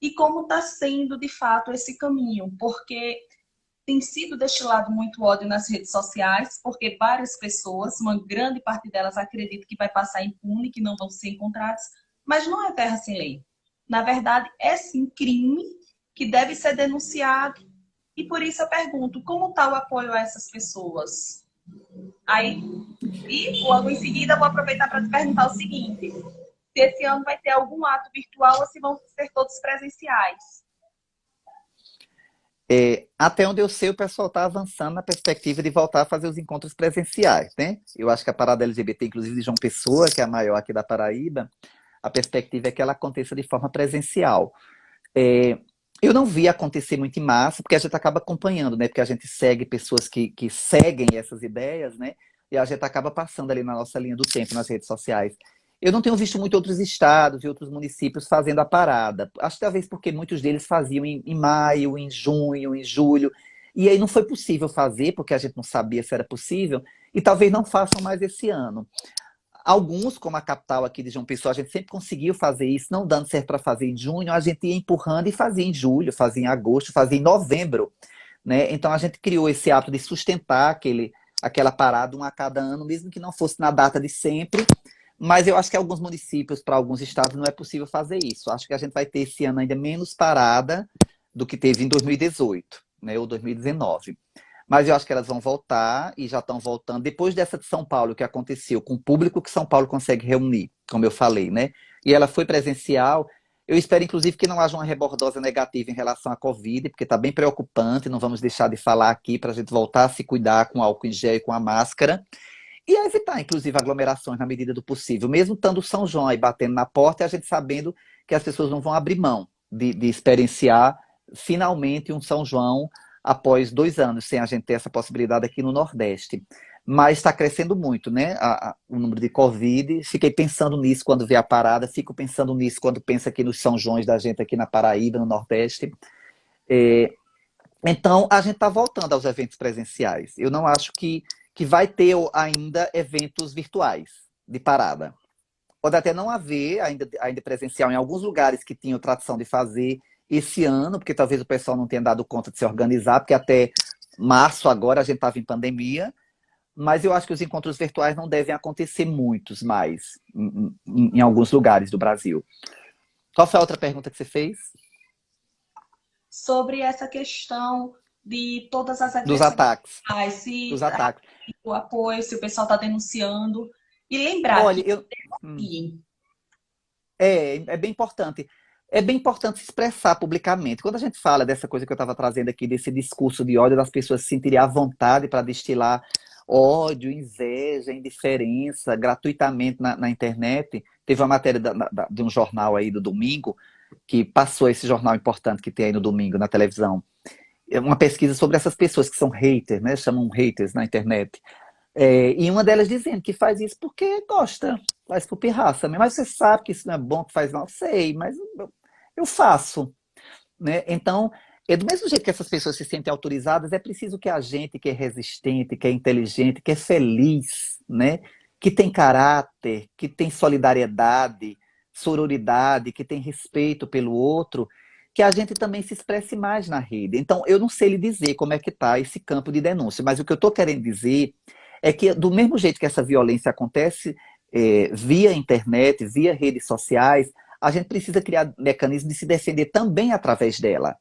e como está sendo, de fato, esse caminho, porque tem sido destilado muito ódio nas redes sociais, porque várias pessoas, uma grande parte delas acredita que vai passar impune, que não vão ser encontradas, mas não é terra sem lei. Na verdade, é sim crime que deve ser denunciado. E por isso eu pergunto, como está o apoio a essas pessoas? Aí, e logo em seguida, vou aproveitar para te perguntar o seguinte: se esse ano vai ter algum ato virtual ou se vão ser todos presenciais?
Até onde eu sei, o pessoal está avançando na perspectiva de voltar a fazer os encontros presenciais, né? Eu acho que a parada LGBT, inclusive de João Pessoa, que é a maior aqui da Paraíba, a perspectiva é que ela aconteça de forma presencial. Eu não vi acontecer muito em massa, porque a gente acaba acompanhando, né? Porque a gente segue pessoas que seguem essas ideias, né? E a gente acaba passando ali na nossa linha do tempo nas redes sociais. Eu não tenho visto muito outros estados e outros municípios fazendo a parada. Acho que talvez porque muitos deles faziam em maio, em junho, em julho. E aí não foi possível fazer, porque a gente não sabia se era possível, e talvez não façam mais esse ano. Alguns, como a capital aqui de João Pessoa, a gente sempre conseguiu fazer isso, não dando certo para fazer em junho, a gente ia empurrando e fazia em julho, fazia em agosto, fazia em novembro, né? Então a gente criou esse hábito de sustentar aquela parada um a cada ano, mesmo que não fosse na data de sempre, mas eu acho que alguns municípios, para alguns estados, não é possível fazer isso. Acho que a gente vai ter esse ano ainda menos parada do que teve em 2018, né, ou 2019. Mas eu acho que elas vão voltar e já estão voltando. Depois dessa de São Paulo, que aconteceu com o público que São Paulo consegue reunir, como eu falei, né? E ela foi presencial. Eu espero, inclusive, que não haja uma rebordosa negativa em relação à Covid, porque está bem preocupante. Não vamos deixar de falar aqui para a gente voltar a se cuidar com álcool em gel e com a máscara. E a evitar, inclusive, aglomerações na medida do possível. Mesmo estando o São João aí batendo na porta, e a gente sabendo que as pessoas não vão abrir mão de experienciar finalmente um São João após 2 anos sem a gente ter essa possibilidade aqui no Nordeste. Mas está crescendo muito, né? O número de Covid. Fiquei pensando nisso quando vi a parada, fico pensando nisso quando penso aqui nos São Joões da gente aqui na Paraíba, no Nordeste. Então, a gente está voltando aos eventos presenciais. Eu não acho que vai ter ainda eventos virtuais de parada. Pode até não haver ainda presencial em alguns lugares que tinham tradição de fazer esse ano, porque talvez o pessoal não tenha dado conta de se organizar, porque até março agora a gente estava em pandemia, mas eu acho que os encontros virtuais não devem acontecer muitos mais em alguns lugares do Brasil. Qual foi a outra pergunta que você fez?
Sobre essa questão de todas as
Dos
agressões,
ataques.
se
Dos ataques.
o apoio, se o pessoal está denunciando. E lembrar
Olha,
que
é bem importante. É bem importante se expressar publicamente. Quando a gente fala dessa coisa que eu estava trazendo aqui, desse discurso de ódio, das pessoas se sentirem à vontade para destilar ódio, inveja, indiferença gratuitamente na internet. Teve uma matéria de um jornal aí do domingo, que passou esse jornal importante que tem aí no domingo na televisão. É uma pesquisa sobre essas pessoas que são haters, né? Chamam haters na internet. E uma delas dizendo que faz isso porque gosta, faz por pirraça. Mas você sabe que isso não é bom, que faz mal? Sei, mas eu faço, né? Então, do mesmo jeito que essas pessoas se sentem autorizadas, é preciso que a gente que é resistente, que é inteligente, que é feliz, né? Que tem caráter, que tem solidariedade, sororidade, que tem respeito pelo outro, que a gente também se expresse mais na rede. Então, eu não sei lhe dizer como é que está esse campo de denúncia, mas o que eu estou querendo dizer é que, do mesmo jeito que essa violência acontece via internet, via redes sociais, a gente precisa criar mecanismos de se defender também através dela.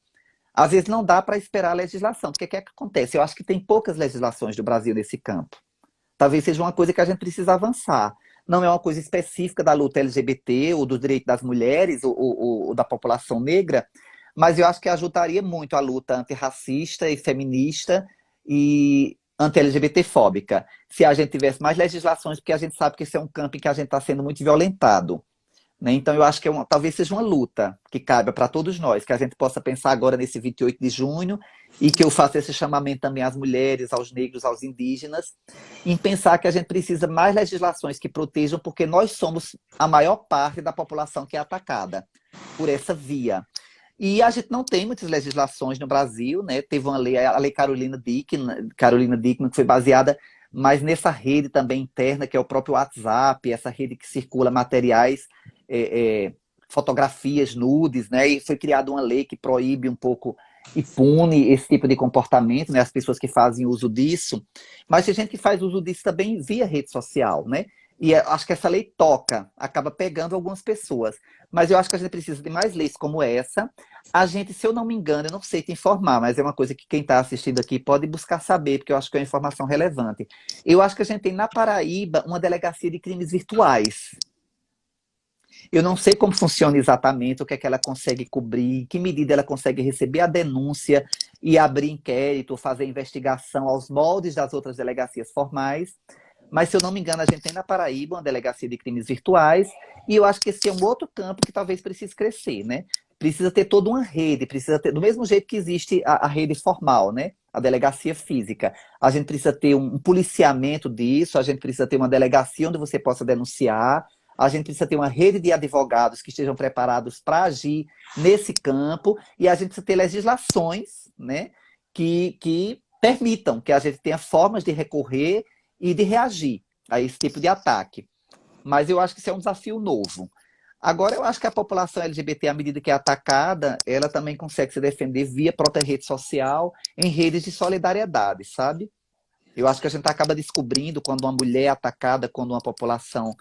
Às vezes não dá para esperar a legislação, porque o que é que acontece? Eu acho que tem poucas legislações do Brasil nesse campo. Talvez seja uma coisa que a gente precisa avançar. Não é uma coisa específica da luta LGBT ou do direito das mulheres ou da população negra, mas eu acho que ajudaria muito a luta antirracista e feminista e anti-LGBT-fóbica. Se a gente tivesse mais legislações, porque a gente sabe que esse é um campo em que a gente está sendo muito violentado, né? Então, eu acho que talvez seja uma luta que caiba para todos nós, que a gente possa pensar agora nesse 28 de junho e que eu faça esse chamamento também às mulheres, aos negros, aos indígenas, em pensar que a gente precisa mais legislações que protejam, porque nós somos a maior parte da população que é atacada por essa via. E a gente não tem muitas legislações no Brasil, né? Teve uma lei, a Lei Carolina Dickmann, que foi baseada mais nessa rede também interna, que é o próprio WhatsApp, essa rede que circula materiais, fotografias nudes, né? E foi criada uma lei que proíbe um pouco e pune esse tipo de comportamento, né? As pessoas que fazem uso disso. Mas tem gente que faz uso disso também via rede social, né? E acho que essa lei acaba pegando algumas pessoas. Mas eu acho que a gente precisa de mais leis como essa. A gente, se eu não me engano, eu não sei te informar, mas é uma coisa que quem está assistindo aqui pode buscar saber, porque eu acho que é uma informação relevante. Eu acho que a gente tem na Paraíba uma delegacia de crimes virtuais. Eu não sei como funciona exatamente, o que é que ela consegue cobrir, que medida ela consegue receber a denúncia e abrir inquérito, fazer investigação aos moldes das outras delegacias formais. Mas, se eu não me engano, a gente tem na Paraíba uma delegacia de crimes virtuais, e eu acho que esse é um outro campo que talvez precise crescer, né? Precisa ter toda uma rede, precisa ter, do mesmo jeito que existe a rede formal, né? A delegacia física. A gente precisa ter um policiamento disso, a gente precisa ter uma delegacia onde você possa denunciar, a gente precisa ter uma rede de advogados que estejam preparados para agir nesse campo, e a gente precisa ter legislações, né, que permitam que a gente tenha formas de recorrer e de reagir a esse tipo de ataque. Mas eu acho que isso é um desafio novo. Agora, eu acho que a população LGBT, à medida que é atacada, ela também consegue se defender via própria rede social, em redes de solidariedade, sabe? Eu acho que a gente acaba descobrindo quando uma mulher é atacada, quando uma população,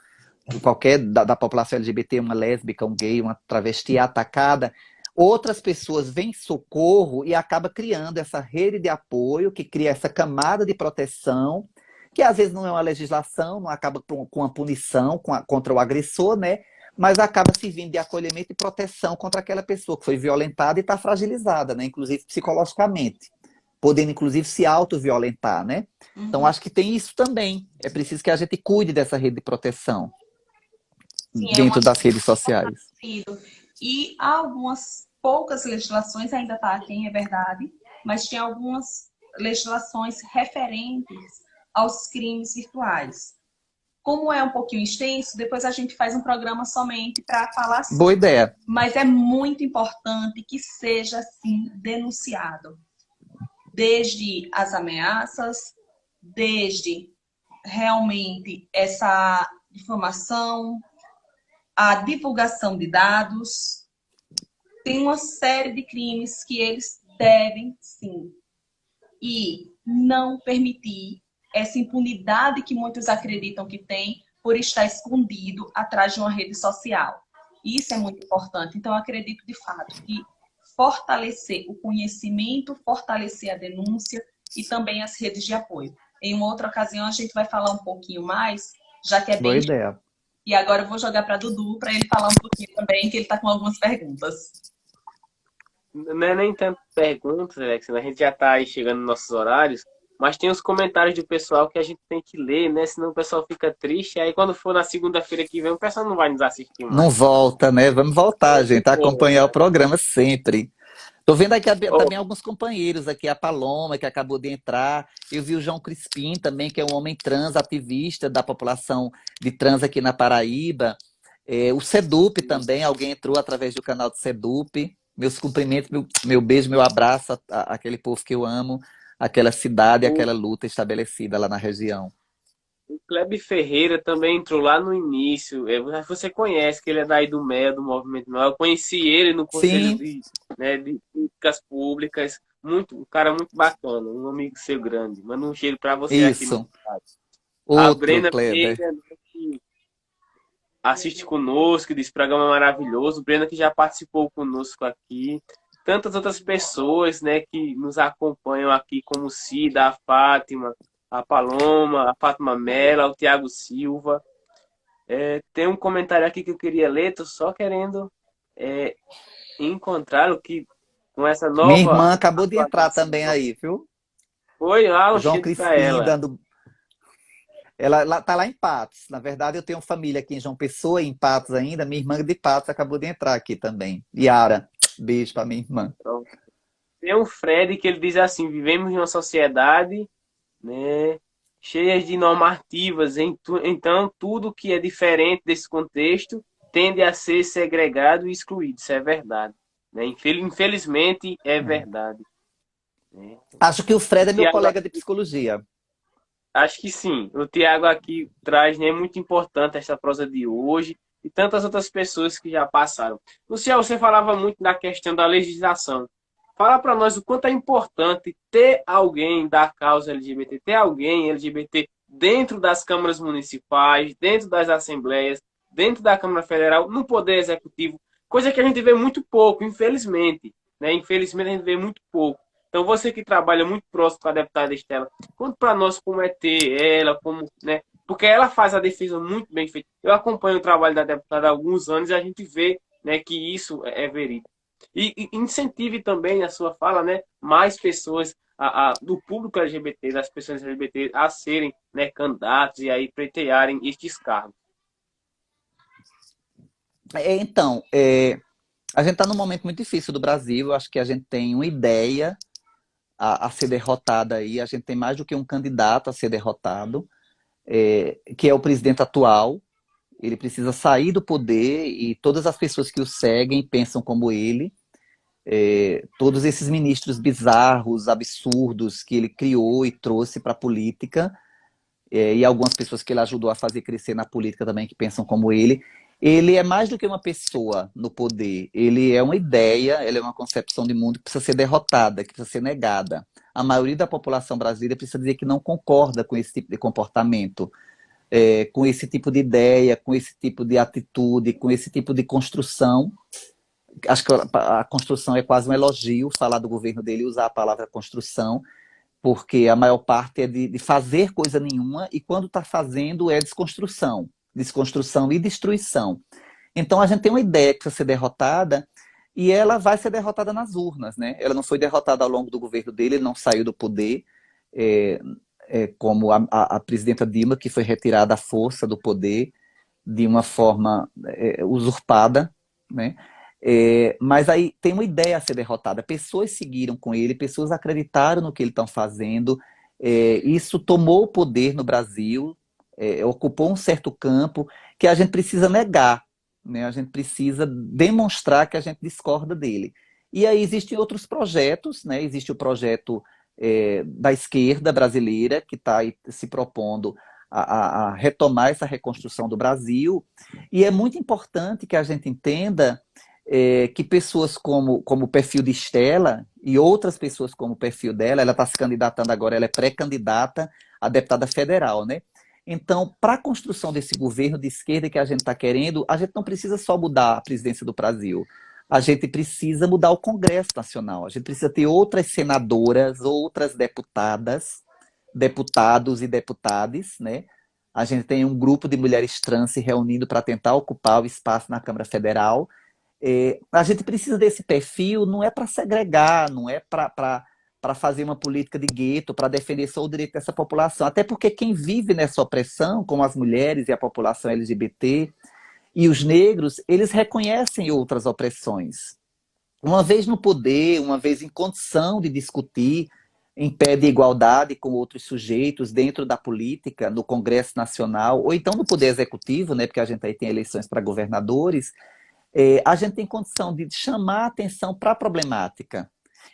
qualquer da população LGBT, uma lésbica, um gay, uma travesti é atacada, outras pessoas vêm em socorro e acaba criando essa rede de apoio, que cria essa camada de proteção, que às vezes não é uma legislação, não acaba com uma punição contra o agressor, né? Mas acaba servindo de acolhimento e proteção contra aquela pessoa que foi violentada e está fragilizada, né? Inclusive psicologicamente, podendo inclusive se auto-violentar, né? Então acho que tem isso também. É preciso que a gente cuide dessa rede de proteção
Sim,
dentro das redes sociais.
e há algumas poucas legislações, ainda está aqui, é verdade, mas tem algumas legislações referentes aos crimes virtuais. Como é um pouquinho extenso, depois a gente faz um programa somente para falar assim.
Boa ideia.
Mas é muito importante que seja, sim, denunciado. Desde as ameaças, desde realmente essa difamação, a divulgação de dados. Tem uma série de crimes que eles devem, sim, e não permitir essa impunidade que muitos acreditam que tem por estar escondido atrás de uma rede social. Isso é muito importante. Então, eu acredito, de fato, que fortalecer o conhecimento, fortalecer a denúncia e também as redes de apoio. Em uma outra ocasião, a gente vai falar um pouquinho mais, já que é bem...
Boa ideia.
E agora eu vou jogar para Dudu, para ele falar um pouquinho também, que ele está com algumas perguntas.
Não é nem tanto perguntas, Alex, a gente já está aí chegando nos nossos horários, mas tem os comentários do pessoal que a gente tem que ler, né? Senão o pessoal fica triste. Aí quando for na segunda-feira que vem, o pessoal não vai nos assistir mais.
Não volta, né? Vamos voltar, gente, a acompanhar o programa sempre. Tô vendo aqui também alguns companheiros aqui, a Paloma, que acabou de entrar. Eu vi o João Crispim também, que é um homem trans, ativista da população de trans aqui na Paraíba. O Sedup também, alguém entrou através do canal do Sedup. Meus cumprimentos, meu beijo, meu abraço àquele povo que eu amo, aquela cidade, aquela luta estabelecida lá na região.
O Kleber Ferreira também entrou lá no início. Você conhece, que ele é daí do MEA, do Movimento MEA. Eu conheci ele no Conselho de Políticas Públicas. Um cara muito bacana, um amigo seu grande. Manda um cheiro para você aqui no site. A Brena Pereira, que assiste conosco, desse programa maravilhoso. Brena, que já participou conosco aqui. tantas outras pessoas, né, que nos acompanham aqui, como Cida, a Fátima, a Paloma, a Fátima Mello, o Tiago Silva. Tem um comentário aqui que eu queria ler, tô só querendo é, encontrar o que com essa
Minha
nova
irmã acabou de entrar também
atualização.
aí, viu?
Foi lá um
João
cheiro para
Crispim
ela.
dando. Ela tá lá em Patos. Na verdade, eu tenho família aqui em João Pessoa, em Patos ainda. Minha irmã de Patos acabou de entrar aqui também. Yara, beijo pra minha irmã.
Então, tem um Fred que ele diz assim: vivemos em uma sociedade, né, cheia de normativas, então tudo que é diferente desse contexto tende a ser segregado e excluído. Isso é verdade, né? Infelizmente é verdade, né?
Acho que o Fred
O
é meu
Tiago,
colega de psicologia.
acho que sim. O Tiago aqui traz, né, muito importante essa prosa de hoje e tantas outras pessoas que já passaram. Luciano, você falava muito da questão da legislação. Fala para nós o quanto é importante ter alguém da causa LGBT, ter alguém LGBT dentro das câmaras municipais, dentro das assembleias, dentro da Câmara Federal, no Poder Executivo, coisa que a gente vê muito pouco, infelizmente. Né? Infelizmente a gente vê muito pouco. Então você que trabalha muito próximo com a deputada Estela, conta para nós como é ter ela, como, né? Porque ela faz a defesa muito bem feita. Eu acompanho o trabalho da deputada há alguns anos e a gente vê, né, que isso é verídico. E incentive também a sua fala, né, mais pessoas do público LGBT, das pessoas LGBT, a serem, né, candidatos e aí pleitearem estes cargos.
Então, a gente está num momento muito difícil do Brasil. Eu acho que a gente tem uma ideia a ser derrotada aí. A gente tem mais do que um candidato a ser derrotado, que é o presidente atual. Ele precisa sair do poder e todas as pessoas que o seguem pensam como ele. Todos esses ministros bizarros, absurdos que ele criou e trouxe para a política, e algumas pessoas que ele ajudou a fazer crescer na política também que pensam como ele. Ele é mais do que uma pessoa no poder, ele é uma ideia, ele é uma concepção de mundo que precisa ser derrotada, que precisa ser negada. A maioria da população brasileira precisa dizer que não concorda com esse tipo de comportamento, com esse tipo de ideia, com esse tipo de atitude, com esse tipo de construção. Acho que a construção é quase um elogio, falar do governo dele e usar a palavra construção, porque a maior parte é de fazer coisa nenhuma, e quando está fazendo é desconstrução. Desconstrução e destruição. Então a gente tem uma ideia que precisa ser derrotada, e ela vai ser derrotada nas urnas, né? Ela não foi derrotada ao longo do governo dele, ele não saiu do poder, como a presidenta Dilma, que foi retirada à força do poder de uma forma usurpada, né? Mas aí tem uma ideia a ser derrotada. Pessoas seguiram com ele, pessoas acreditaram no que ele está fazendo. Isso tomou o poder no Brasil, ocupou um certo campo que a gente precisa negar, né? A gente precisa demonstrar que a gente discorda dele. E aí existem outros projetos, né? Existe o projeto da esquerda brasileira, que está se propondo a retomar essa reconstrução do Brasil. E é muito importante que a gente entenda que pessoas como o perfil de Estela e outras pessoas como o perfil dela, ela está se candidatando agora, ela é pré-candidata a deputada federal, né? Então, para a construção desse governo de esquerda que a gente está querendo, a gente não precisa só mudar a presidência do Brasil, a gente precisa mudar o Congresso Nacional, a gente precisa ter outras senadoras, outras deputadas, deputados e deputadas, né? A gente tem um grupo de mulheres trans se reunindo para tentar ocupar o espaço na Câmara Federal. A gente precisa desse perfil, não é para segregar, não é para fazer uma política de gueto, para defender só o direito dessa população. Até porque quem vive nessa opressão, como as mulheres e a população LGBT e os negros, eles reconhecem outras opressões. Uma vez no poder, uma vez em condição de discutir em pé de igualdade com outros sujeitos dentro da política, no Congresso Nacional, ou então no Poder Executivo, né, porque a gente aí tem eleições para governadores, a gente tem condição de chamar a atenção para a problemática,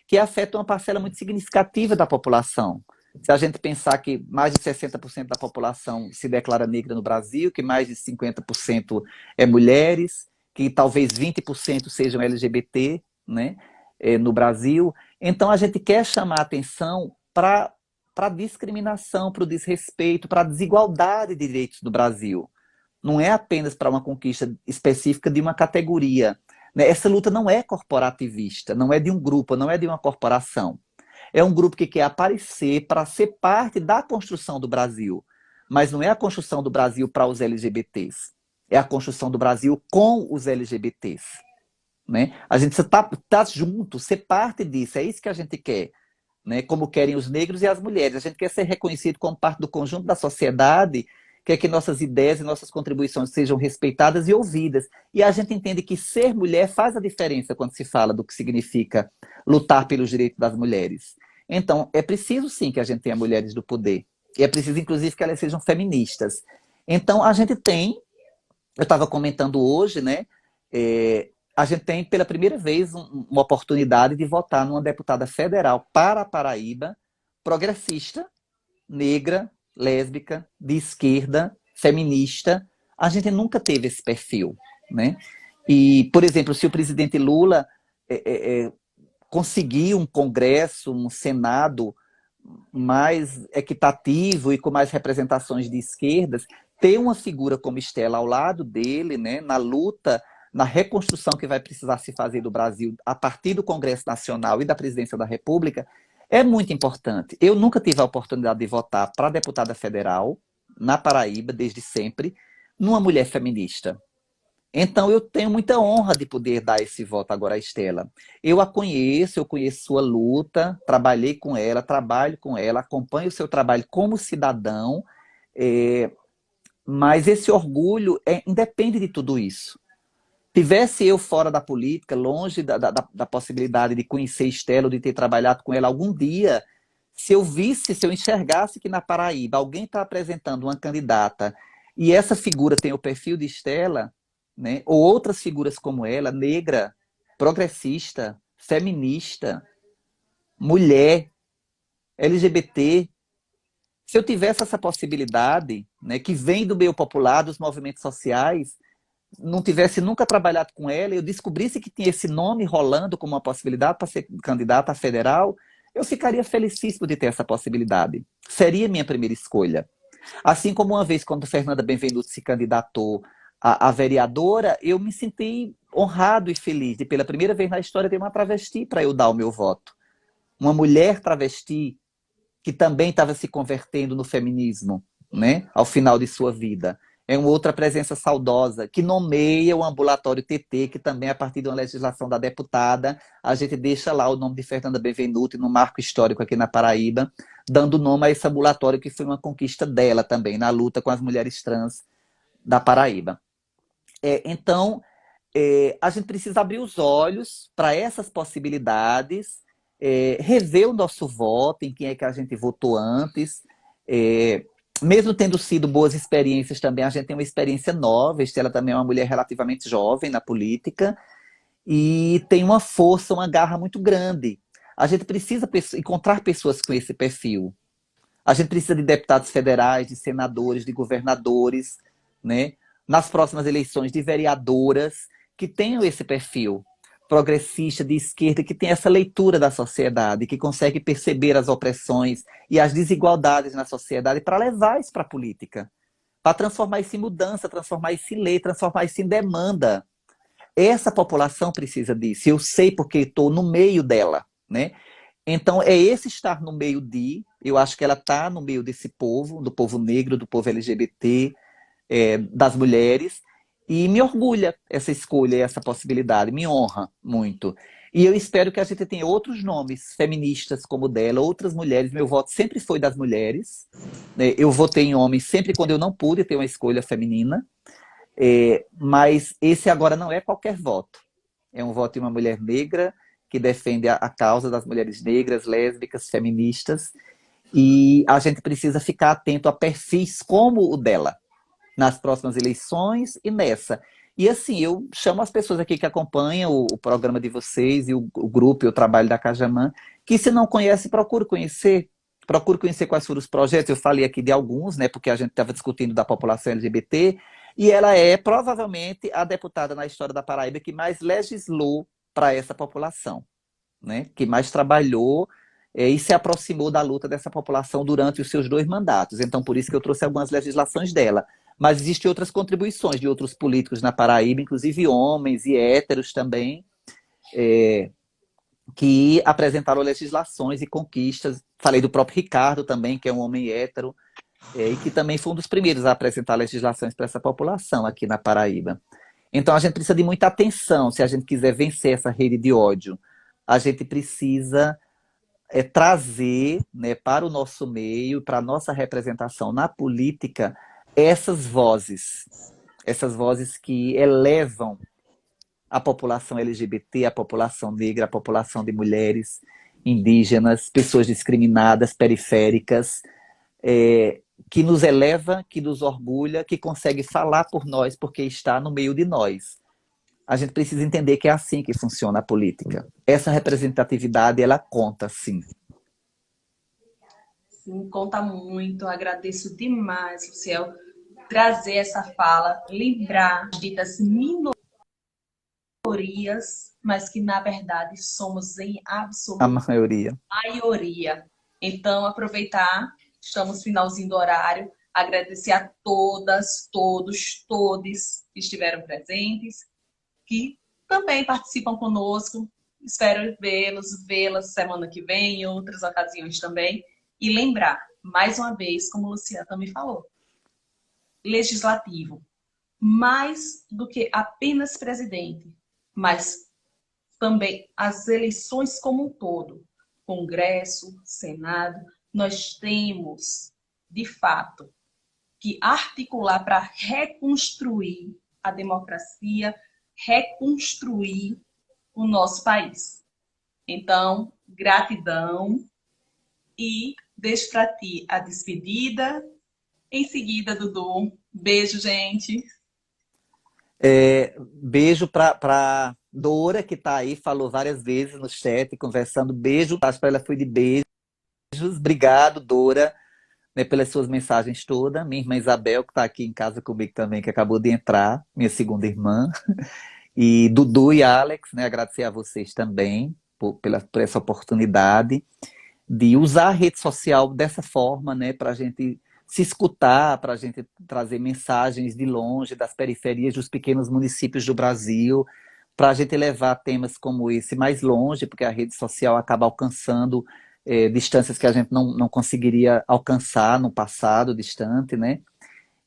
que afeta uma parcela muito significativa da população. Se a gente pensar que mais de 60% da população se declara negra no Brasil, que mais de 50% é mulheres, que talvez 20% sejam LGBT, né, no Brasil. Então a gente quer chamar a atenção para a discriminação, para o desrespeito, para a desigualdade de direitos do Brasil. Não é apenas para uma conquista específica de uma categoria, né? Essa luta não é corporativista, não é de um grupo, não é de uma corporação. É um grupo que quer aparecer para ser parte da construção do Brasil. Mas não é a construção do Brasil para os LGBTs. É a construção do Brasil com os LGBTs. Né? A gente tá junto, ser parte disso. É isso que a gente quer. Né? Como querem os negros e as mulheres. A gente quer ser reconhecido como parte do conjunto da sociedade, quer que nossas ideias e nossas contribuições sejam respeitadas e ouvidas. E a gente entende que ser mulher faz a diferença quando se fala do que significa lutar pelos direitos das mulheres. Então, é preciso sim que a gente tenha mulheres do poder. E é preciso, inclusive, que elas sejam feministas. Então, a gente tem, eu estava comentando hoje, né? A gente tem, pela primeira vez, uma oportunidade de votar numa deputada federal para a Paraíba, progressista, negra, lésbica, de esquerda, feminista. A gente nunca teve esse perfil, né? E, por exemplo, se o presidente Lula conseguir um Congresso, um Senado mais equitativo e com mais representações de esquerdas, ter uma figura como Estela ao lado dele, né, na luta, na reconstrução que vai precisar se fazer do Brasil a partir do Congresso Nacional e da Presidência da República, é muito importante. Eu nunca tive a oportunidade de votar para deputada federal, na Paraíba, desde sempre, numa mulher feminista. Então, eu tenho muita honra de poder dar esse voto agora à Estela. Eu a conheço, eu conheço sua luta, trabalhei com ela, trabalho com ela, acompanho o seu trabalho como cidadão, mas esse orgulho independe de tudo isso. Tivesse eu fora da política, longe da possibilidade de conhecer Estela, ou de ter trabalhado com ela algum dia, se eu visse, se eu enxergasse que na Paraíba alguém está apresentando uma candidata e essa figura tem o perfil de Estela, né, ou outras figuras como ela, negra, progressista, feminista, mulher, LGBT, se eu tivesse essa possibilidade, né, que vem do meio popular, dos movimentos sociais, não tivesse nunca trabalhado com ela, eu descobrisse que tinha esse nome rolando como uma possibilidade para ser candidata a federal, eu ficaria felicíssimo de ter essa possibilidade. Seria minha primeira escolha. Assim como uma vez, quando Fernanda Benvenuto se candidatou a vereadora, eu me senti honrado e feliz de, pela primeira vez na história, ter uma travesti para eu dar o meu voto. Uma mulher travesti que também estava se convertendo no feminismo, né, ao final de sua vida. É uma outra presença saudosa, que nomeia o ambulatório TT, que também, a partir de uma legislação da deputada, a gente deixa lá o nome de Fernanda Benvenuto no marco histórico aqui na Paraíba, dando nome a esse ambulatório que foi uma conquista dela também, na luta com as mulheres trans da Paraíba. Então, a gente precisa abrir os olhos para essas possibilidades, rever o nosso voto, em quem é que a gente votou antes, mesmo tendo sido boas experiências também, a gente tem uma experiência nova. Estela também é uma mulher relativamente jovem na política e tem uma força, uma garra muito grande. A gente precisa encontrar pessoas com esse perfil. A gente precisa de deputados federais, de senadores, de governadores, né? Nas próximas eleições, de vereadoras que tenham esse perfil progressista, de esquerda, que tem essa leitura da sociedade, que consegue perceber as opressões e as desigualdades na sociedade para levar isso para a política, para transformar isso em mudança, transformar isso em lei, transformar isso em demanda. Essa população precisa disso. Eu sei porque estou no meio dela, né? Então, é esse estar no meio eu acho que ela está no meio desse povo, do povo negro, do povo LGBT, das mulheres, e me orgulha essa escolha, essa possibilidade, me honra muito. E eu espero que a gente tenha outros nomes feministas como o dela, outras mulheres. Meu voto sempre foi das mulheres, né? Eu votei em homens sempre quando eu não pude ter uma escolha feminina, mas esse agora não é qualquer voto. É um voto de uma mulher negra que defende a causa das mulheres negras, lésbicas, feministas, e a gente precisa ficar atento a perfis como o dela, nas próximas eleições e nessa. E assim, eu chamo as pessoas aqui que acompanham o programa de vocês e o grupo e o trabalho da Cajamã, que se não conhece, procure conhecer quais foram os projetos. Eu falei aqui de alguns, né, porque a gente estava discutindo da população LGBT, e ela é provavelmente a deputada na história da Paraíba que mais legislou para essa população, né, que mais trabalhou e se aproximou da luta dessa população durante os seus 2 mandatos. Então, por isso que eu trouxe algumas legislações dela. Mas existem outras contribuições de outros políticos na Paraíba, inclusive homens e héteros também, que apresentaram legislações e conquistas. Falei do próprio Ricardo também, que é um homem hétero, e que também foi um dos primeiros a apresentar legislações para essa população aqui na Paraíba. Então a gente precisa de muita atenção se a gente quiser vencer essa rede de ódio. A gente precisa trazer, né, para o nosso meio, para a nossa representação na política, essas vozes que elevam a população LGBT, a população negra, a população de mulheres, indígenas, pessoas discriminadas, periféricas, que nos eleva, que nos orgulha, que consegue falar por nós porque está no meio de nós. A gente precisa entender que é assim que funciona a política. Essa representatividade, ela conta, sim.
Sim, conta muito. Agradeço demais, Luciel, trazer essa fala, lembrar ditas minorias, mas que, na verdade, somos em absoluta
A maioria.
maioria. Então, aproveitar, estamos finalzinho do horário, agradecer a todas, todos, todes que estiveram presentes, que também participam conosco. Espero vê-las semana que vem, em outras ocasiões também. E lembrar, mais uma vez, como o Luciano também falou, legislativo, mais do que apenas presidente, mas também as eleições como um todo, Congresso, Senado, nós temos, de fato, que articular para reconstruir a democracia, reconstruir o nosso país. Então, gratidão e deixo para ti a despedida. Em seguida, Dudu, beijo, gente.
Beijo para Dora, que está aí, falou várias vezes no chat, conversando. Beijo, acho para ela foi de beijos. Obrigado, Dora, né, pelas suas mensagens todas. Minha irmã Isabel, que está aqui em casa comigo também, que acabou de entrar, minha segunda irmã. E Dudu e Alex, né, agradecer a vocês também por essa oportunidade de usar a rede social dessa forma, né, para a gente se escutar, para a gente trazer mensagens de longe, das periferias dos pequenos municípios do Brasil, para a gente levar temas como esse mais longe, porque a rede social acaba alcançando distâncias que a gente não conseguiria alcançar no passado distante, né?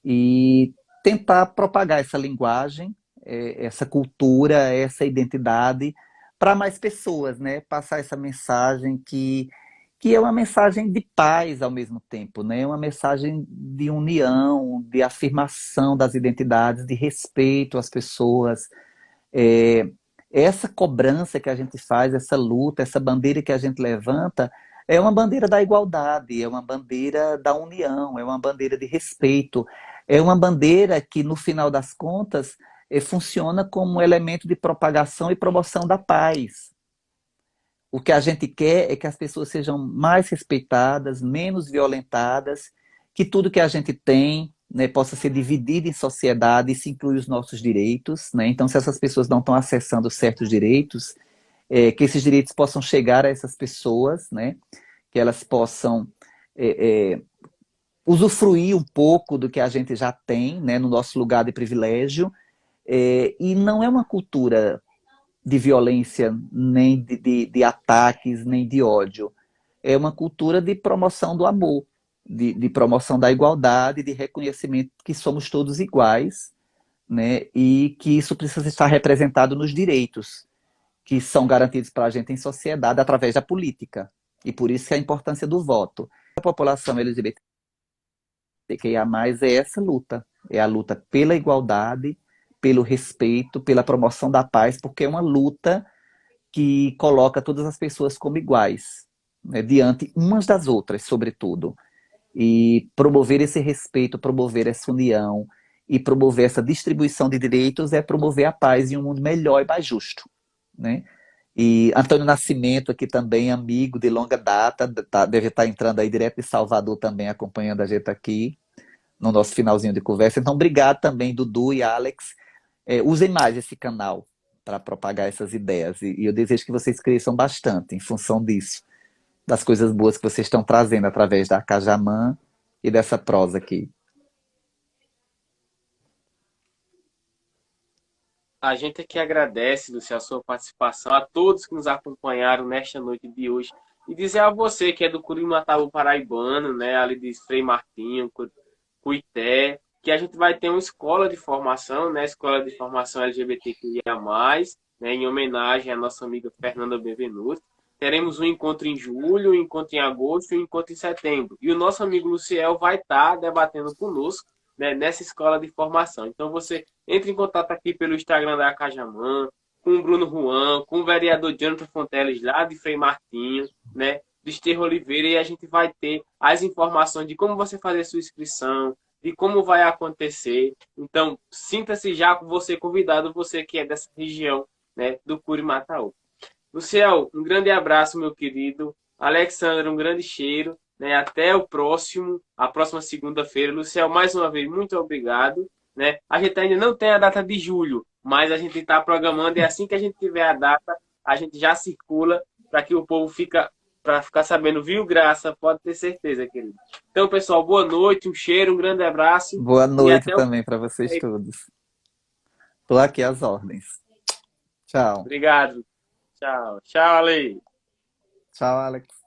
E tentar propagar essa linguagem, essa cultura, essa identidade para mais pessoas, né? Passar essa mensagem que é uma mensagem de paz ao mesmo tempo, né? Uma mensagem de união, de afirmação das identidades, de respeito às pessoas. Essa cobrança que a gente faz, essa luta, essa bandeira que a gente levanta, é uma bandeira da igualdade, é uma bandeira da união, é uma bandeira de respeito, é uma bandeira que, no final das contas, funciona como um elemento de propagação e promoção da paz. O que a gente quer é que as pessoas sejam mais respeitadas, menos violentadas, que tudo que a gente tem, né, possa ser dividido em sociedade e se inclui os nossos direitos, né? Então, se essas pessoas não estão acessando certos direitos, que esses direitos possam chegar a essas pessoas, né? Que elas possam usufruir um pouco do que a gente já tem, né, no nosso lugar de privilégio. E não é uma cultura de violência, nem de ataques, nem de ódio. É uma cultura de promoção do amor, de promoção da igualdade, de reconhecimento que somos todos iguais, né? E que isso precisa estar representado nos direitos que são garantidos para a gente em sociedade através da política. E por isso que a importância do voto. A população LGBTQIA+, é essa luta. É a luta pela igualdade, pelo respeito, pela promoção da paz, porque é uma luta que coloca todas as pessoas como iguais, né, diante umas das outras, sobretudo. E promover esse respeito, promover essa união e promover essa distribuição de direitos é promover a paz em um mundo melhor e mais justo, né? E Antônio Nascimento aqui também, amigo de longa data, deve estar entrando aí direto de Salvador também, acompanhando a gente aqui no nosso finalzinho de conversa. Então, obrigado também, Dudu e Alex. Usem mais esse canal para propagar essas ideias. E eu desejo que vocês cresçam bastante em função disso, das coisas boas que vocês estão trazendo através da Cajamã e dessa prosa aqui.
A gente aqui agradece, Lúcia, a sua participação, a todos que nos acompanharam nesta noite de hoje. E dizer a você que é do Curimataú paraibano, né, ali de Frei Martinho, Cuité, que a gente vai ter uma escola de formação, né, escola de formação LGBTQIA+, né, em homenagem à nossa amiga Fernanda Benvenuto. Teremos um encontro em julho, um encontro em agosto e um encontro em setembro. E o nosso amigo Luciel vai estar debatendo conosco, né, nessa escola de formação. Então você entre em contato aqui pelo Instagram da Cajamã, com o Bruno Juan, com o vereador Jonathan Fonteles, lá de Frei Martinho, né, do Esterro Oliveira, e a gente vai ter as informações de como você fazer sua inscrição, de como vai acontecer. Então, sinta-se já com você convidado, você que é dessa região, né, do Curimataú. Luciel, um grande abraço, meu querido. Alexandre, um grande cheiro. Né? Até o próximo, a próxima segunda-feira. Luciel, mais uma vez, muito obrigado. Né? A gente ainda não tem a data de julho, mas a gente está programando e assim que a gente tiver a data, a gente já circula para que o povo para ficar sabendo, viu, Graça? Pode ter certeza, querido. Então, pessoal, boa noite, um cheiro, um grande abraço
Boa
e
noite
até o
também para vocês todos. Tô aqui às ordens. Tchau.
Obrigado. Tchau. Tchau, Ale.
Tchau, Alex.